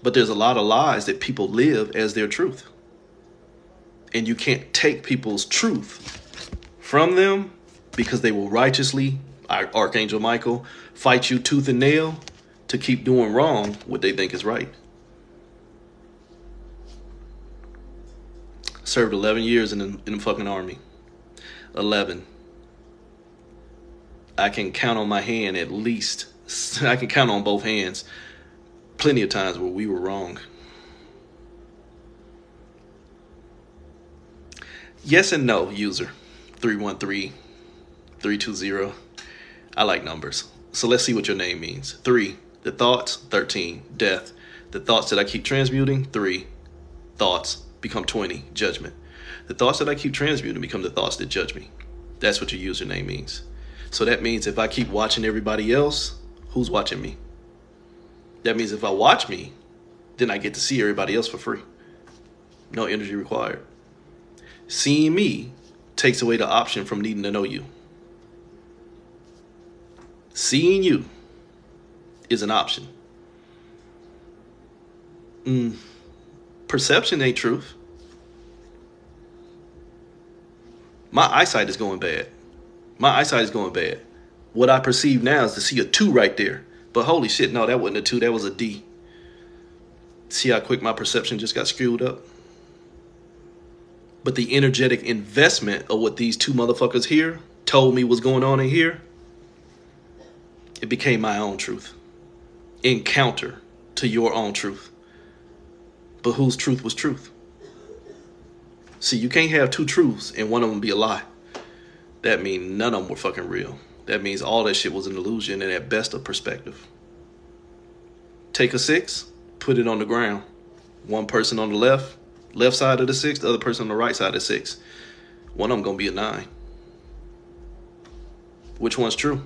But there's a lot of lies that people live as their truth. And you can't take people's truth from them because they will righteously, Archangel Michael, fight you tooth and nail to keep doing wrong what they think is right. Served 11 years in the fucking army. 11. I can count on my hand at least. I can count on both hands. Plenty of times where we were wrong. Yes and no, user. 313-320. I like numbers. So let's see what your name means. 3, the thoughts. 13, death. The thoughts that I keep transmuting. 3, thoughts become 20, judgment. The thoughts that I keep transmuting become the thoughts that judge me. That's what your username means. So that means if I keep watching everybody else, who's watching me? That means if I watch me, then I get to see everybody else for free. No energy required. Seeing me takes away the option from needing to know you. Seeing you is an option. Perception ain't truth. My eyesight is going bad. My eyesight is going bad. What I perceive now is to see a 2 right there. But holy shit, no, that wasn't a 2. That was a D. See how quick my perception just got screwed up? But the energetic investment of what these 2 motherfuckers here told me was going on in here, it became my own truth. In counter to your own truth. But whose truth was truth? See, you can't have 2 truths and one of them be a lie. That means none of them were fucking real. That means all that shit was an illusion and at best a perspective. Take a 6, put it on the ground. One person on the left side of the 6, the other person on the right side of the 6. One of them gonna be a 9. Which one's true?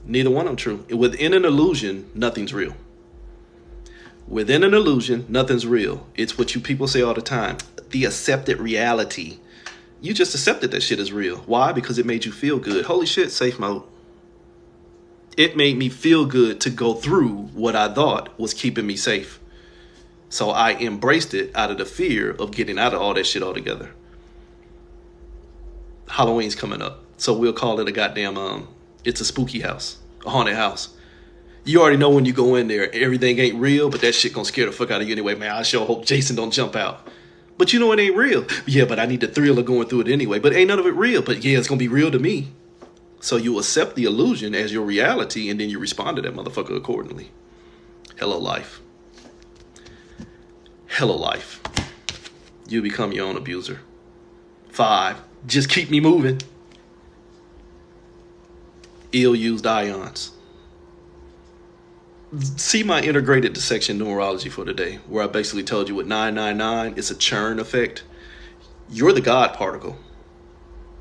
Neither one of them true. Within an illusion, nothing's real. Within an illusion, nothing's real. It's what you people say all the time. The accepted reality. You just accepted that shit is real. Why? Because it made you feel good. Holy shit, safe mode. It made me feel good to go through what I thought was keeping me safe. So I embraced it out of the fear of getting out of all that shit altogether. Halloween's coming up. So we'll call it a goddamn, it's a spooky house. A haunted house. You already know when you go in there, everything ain't real, but that shit gonna scare the fuck out of you anyway. Man, I sure hope Jason don't jump out. But you know it ain't real. Yeah, but I need the thrill of going through it anyway. But ain't none of it real. But yeah, it's gonna be real to me. So you accept the illusion as your reality, and then you respond to that motherfucker accordingly. Hello, life. Hello, life. You become your own abuser. 5, just keep me moving. Ill-used ions. See my integrated dissection numerology for today, where I basically told you with 999, it's a churn effect. You're the God particle.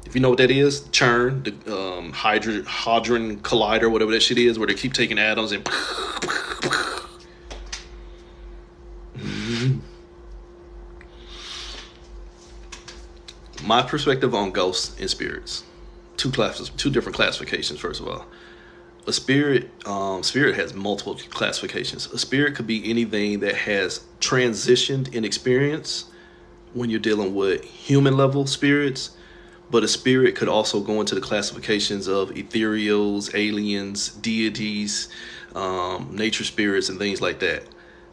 If you know what that is, churn, the hadron collider, whatever that shit is, where they keep taking atoms and my perspective on ghosts and spirits. 2 different classifications, first of all. A spirit has multiple classifications. A spirit could be anything that has transitioned in experience when you're dealing with human level spirits. But a spirit could also go into the classifications of ethereals, aliens, deities, nature spirits, and things like that.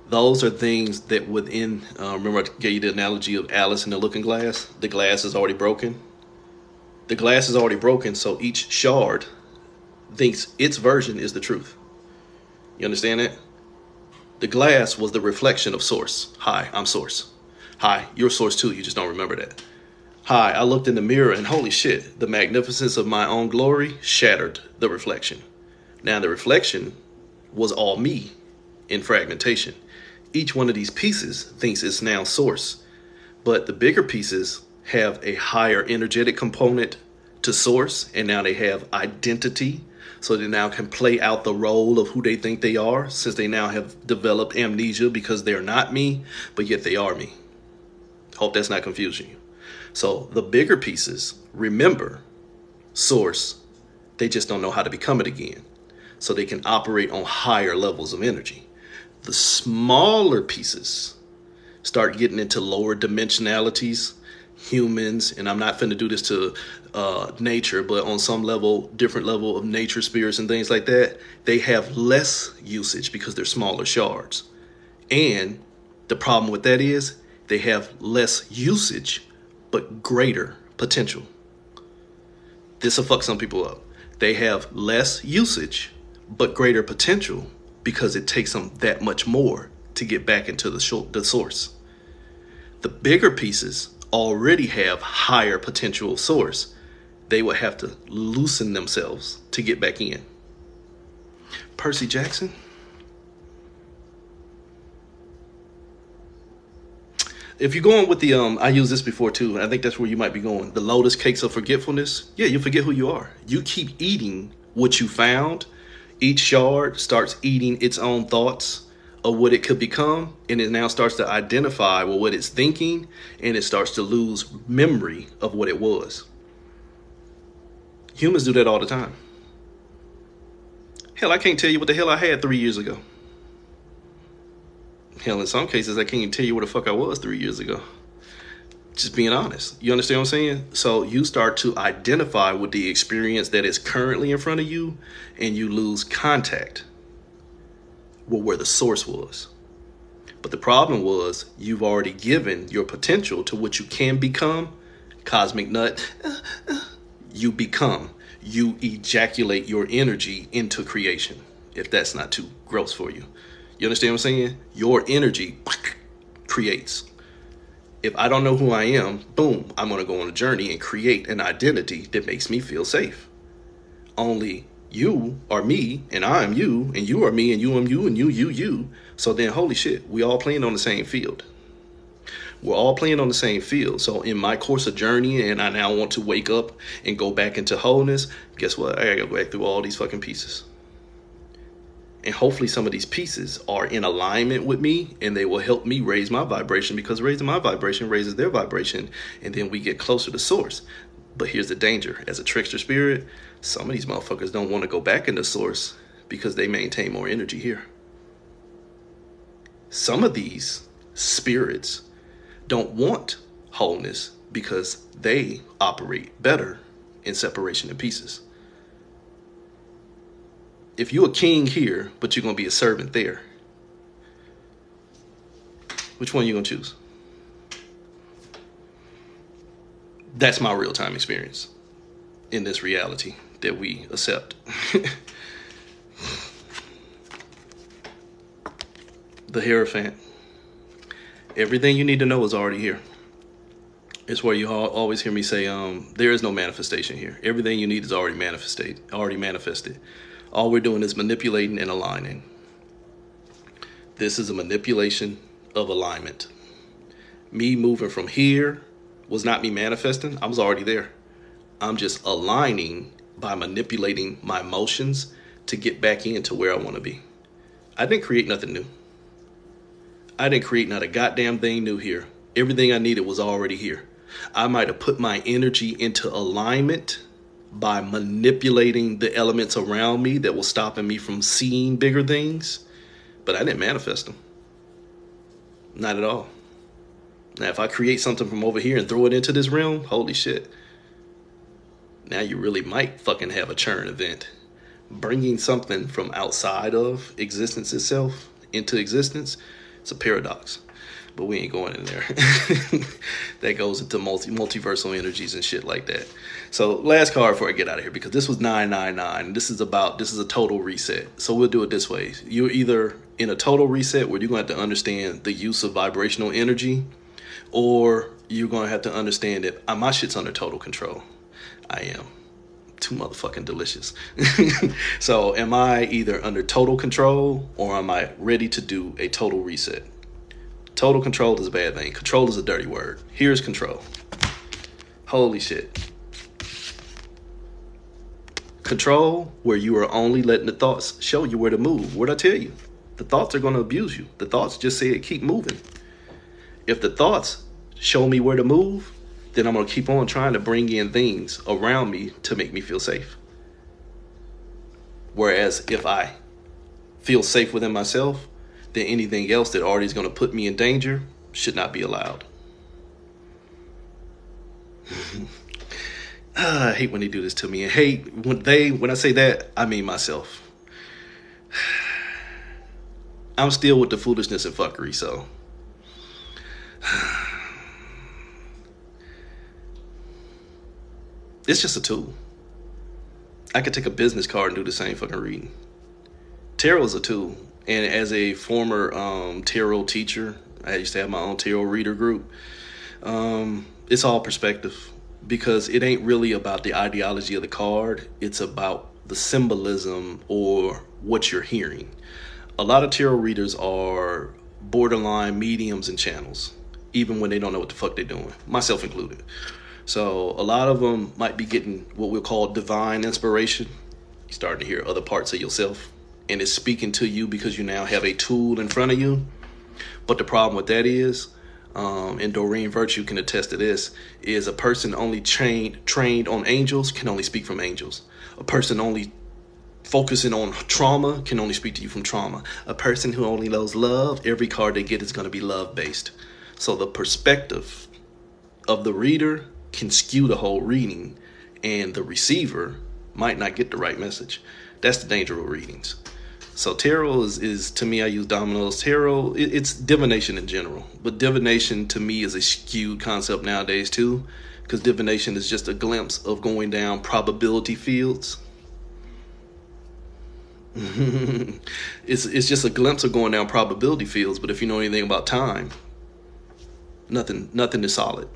Those are things that within, remember I gave you the analogy of Alice in the Looking Glass? The glass is already broken. The glass is already broken, so each shard thinks its version is the truth. You understand that? The glass was the reflection of source. Hi, I'm source. Hi, you're source too, you just don't remember that. Hi, I looked in the mirror and holy shit, the magnificence of my own glory shattered the reflection. Now the reflection was all me in fragmentation. Each one of these pieces thinks it's now source, but the bigger pieces have a higher energetic component to source, and now they have identity, so they now can play out the role of who they think they are, since they now have developed amnesia because they're not me, but yet they are me. Hope that's not confusing you. So the bigger pieces remember source, they just don't know how to become it again, so they can operate on higher levels of energy. The smaller pieces start getting into lower dimensionalities, humans, and I'm not finna do this to nature, but on some level, different level of nature spirits and things like that, they have less usage because they're smaller shards. And the problem with that is they have less usage, but greater potential. This will fuck some people up. They have less usage, but greater potential because it takes them that much more to get back into the source. The bigger pieces already have higher potential source. They would have to loosen themselves to get back in. Percy Jackson. If you're going with the, I used this before too, and I think that's where you might be going. The lotus cakes of forgetfulness. Yeah, you forget who you are. You keep eating what you found. Each shard starts eating its own thoughts of what it could become, and it now starts to identify with what it's thinking, and it starts to lose memory of what it was. Humans do that all the time. Hell, I can't tell you what the hell I had 3 years ago. Hell, in some cases, I can't even tell you where the fuck I was 3 years ago. Just being honest. You understand what I'm saying? So you start to identify with the experience that is currently in front of you, and you lose contact with where the source was. But the problem was you've already given your potential to what you can become. Cosmic nut. You become. You ejaculate your energy into creation. If that's not too gross for you. You understand what I'm saying? Your energy creates. If I don't know who I am, boom, I'm going to go on a journey and create an identity that makes me feel safe. Only you are me, and I'm you, and you are me, and you are you, and you. So then, holy shit, we all playing on the same field. We're all playing on the same field. So in my course of journey, and I now want to wake up and go back into wholeness, guess what? I got to go back through all these fucking pieces. And hopefully some of these pieces are in alignment with me, and they will help me raise my vibration, because raising my vibration raises their vibration, and then we get closer to source. But here's the danger. As a trickster spirit, some of these motherfuckers don't want to go back into source because they maintain more energy here. Some of these spirits don't want wholeness because they operate better in separation and pieces. If you're a king here, but you're going to be a servant there, which one are you going to choose? That's my real-time experience in this reality that we accept. The Hierophant. Everything you need to know is already here. It's where you always hear me say, there is no manifestation here. Everything you need is already manifested. All we're doing is manipulating and aligning. This is a manipulation of alignment. Me moving from here was not me manifesting. I was already there. I'm just aligning by manipulating my emotions to get back into where I want to be. I didn't create nothing new. I didn't create not a goddamn thing new here. Everything I needed was already here. I might have put my energy into alignment by manipulating the elements around me that were stopping me from seeing bigger things, but I didn't manifest them. Not at all. Now, if I create something from over here and throw it into this realm, holy shit. Now you really might fucking have a churn event. Bringing something from outside of existence itself into existence, it's a paradox. But we ain't going in there. That goes into multiversal energies and shit like that. So last card before I get out of here, because this was 999. This is a total reset. So we'll do it this way. You're either in a total reset where you're going to have to understand the use of vibrational energy, or you're going to have to understand that my shit's under total control. I am. Too motherfucking delicious. So am I either under total control, or am I ready to do a total reset? Total control is a bad thing. Control is a dirty word. Here's control. Holy shit. Control, where you are only letting the thoughts show you where to move. What'd I tell you? The thoughts are going to abuse you. The thoughts just say, keep moving. If the thoughts show me where to move, then I'm going to keep on trying to bring in things around me to make me feel safe. Whereas if I feel safe within myself, then anything else that already is going to put me in danger should not be allowed. I hate when they do this to me. And when I say that, I mean myself. I'm still with the foolishness and fuckery, so. It's just a tool. I could take a business card and do the same fucking reading. Tarot is a tool. And as a former tarot teacher, I used to have my own tarot reader group. It's all perspective, because it ain't really about the ideology of the card. It's about the symbolism or what you're hearing. A lot of tarot readers are borderline mediums and channels, even when they don't know what the fuck they're doing, myself included. So a lot of them might be getting what we'll call divine inspiration. You're starting to hear other parts of yourself, and it's speaking to you because you now have a tool in front of you. But the problem with that is, and Doreen Virtue can attest to this, is a person only trained on angels can only speak from angels. A person only focusing on trauma can only speak to you from trauma. A person who only knows love, every card they get is going to be love-based. So the perspective of the reader can skew the whole reading, and the receiver might not get the right message. That's the danger of readings. So tarot is to me, I use dominoes. Tarot, it's divination in general. But divination to me is a skewed concept nowadays too, because divination is just a glimpse of going down probability fields. It's just a glimpse of going down probability fields. But if you know anything about time, nothing is solid.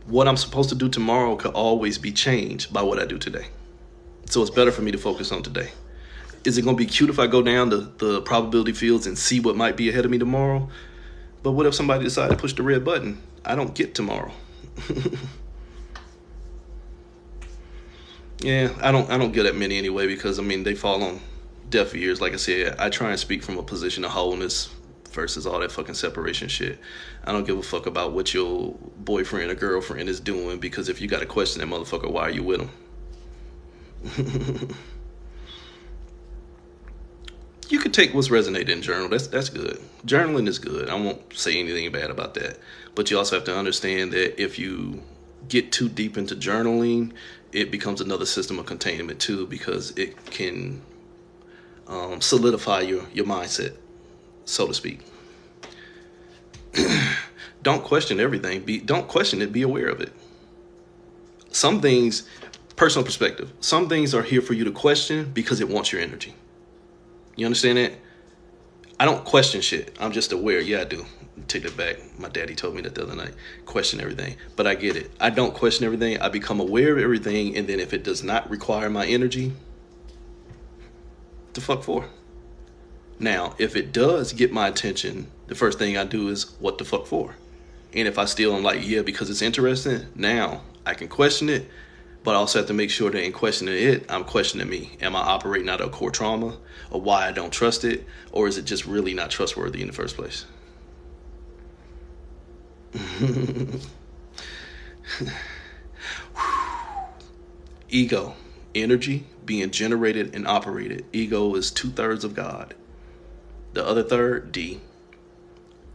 What I'm supposed to do tomorrow could always be changed by what I do today. So it's better for me to focus on today. Is it going to be cute if I go down the probability fields and see what might be ahead of me tomorrow? But what if somebody decided to push the red button? I don't get tomorrow. Yeah, I don't get that many anyway, because I mean they fall on deaf ears. Like I said, I try and speak from a position of wholeness versus all that fucking separation shit. I don't give a fuck about what your boyfriend or girlfriend is doing, because if you got to question that motherfucker, why are you with him? You could take what's resonated in journal. That's good. Journaling is good. I won't say anything bad about that. But you also have to understand that if you get too deep into journaling, it becomes another system of containment too, because it can solidify your mindset, so to speak. Don't question everything. Don't question it. Be aware of it. Some things, personal perspective, some things are here for you to question because it wants your energy. You understand that? I don't question shit. I'm just aware. Yeah, I do. Take that back. My daddy told me that the other night. Question everything. But I get it. I don't question everything. I become aware of everything. And then if it does not require my energy, the fuck for? Now, if it does get my attention, the first thing I do is what the fuck for? And if I still am like, yeah, because it's interesting, now I can question it. But I also have to make sure that in questioning it, I'm questioning me. Am I operating out of core trauma, or why I don't trust it? Or is it just really not trustworthy in the first place? Ego, energy being generated and operated. Ego is 2/3 of God. The other third, D,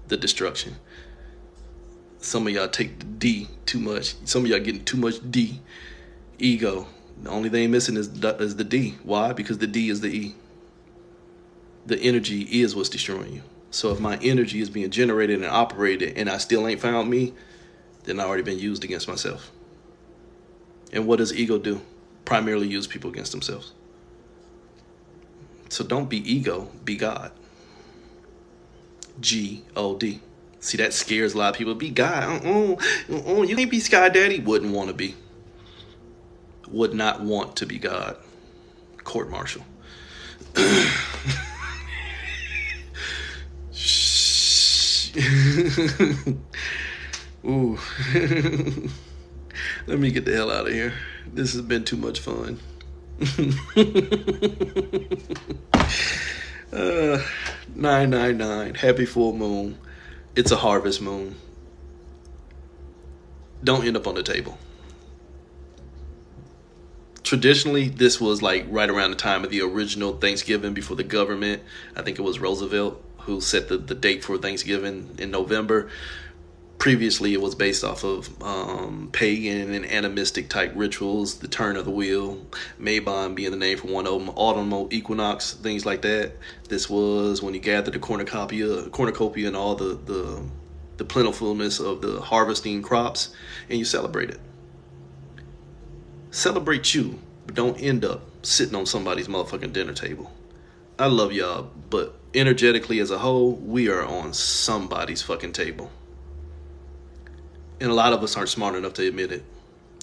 the destruction. Some of y'all take the D too much. Some of y'all getting too much D. Ego. The only thing missing is the D. Why? Because the D is the E. The energy is what's destroying you. So if my energy is being generated and operated and I still ain't found me, then I already been used against myself. And what does ego do? Primarily use people against themselves. So don't be ego, be God. G-O-D. See, that scares a lot of people. Be God. You can't be Sky Daddy. Wouldn't want to be. Would not want to be God. Court martial. Ooh. Let me get the hell out of here. This has been too much fun. 999. Happy full moon. It's a harvest moon. Don't end up on the table. Traditionally, this was like right around the time of the original Thanksgiving before the government, I think it was Roosevelt, who set the date for Thanksgiving in November. Previously, it was based off of pagan and animistic type rituals, the turn of the wheel, Mabon being the name for one of them, autumnal equinox, things like that. This was when you gathered the cornucopia and all the plentifulness of the harvesting crops, and you celebrate it. Celebrate you, but don't end up sitting on somebody's motherfucking dinner table. I love y'all, but energetically as a whole, we are on somebody's fucking table. And a lot of us aren't smart enough to admit it.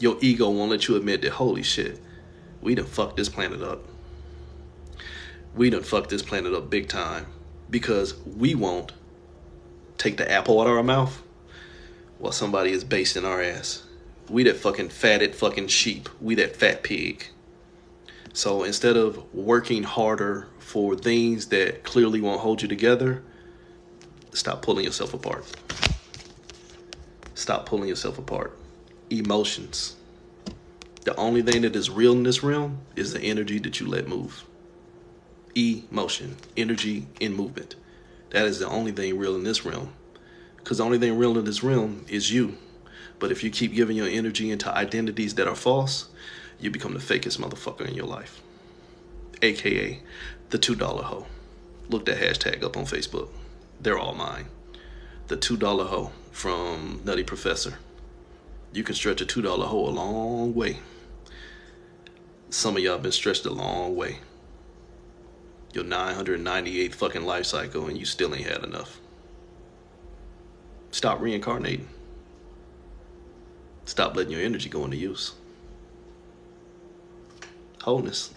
Your ego won't let you admit that, holy shit, we done fucked this planet up. We done fucked this planet up big time, because we won't take the apple out of our mouth while somebody is basting our ass. We that fucking fatted fucking sheep. We that fat pig. So instead of working harder for things that clearly won't hold you together, stop pulling yourself apart. Stop pulling yourself apart. Emotions. The only thing that is real in this realm is the energy that you let move. Emotion. Energy in movement. That is the only thing real in this realm. Because the only thing real in this realm is you. But if you keep giving your energy into identities that are false, you become the fakest motherfucker in your life. AKA the $2 hoe. Look that hashtag up on Facebook. They're all mine. The $2 hoe from Nutty Professor. You can stretch a $2 hoe a long way. Some of y'all been stretched a long way. Your 998th fucking life cycle and you still ain't had enough. Stop reincarnating. Stop letting your energy go into use. Wholeness.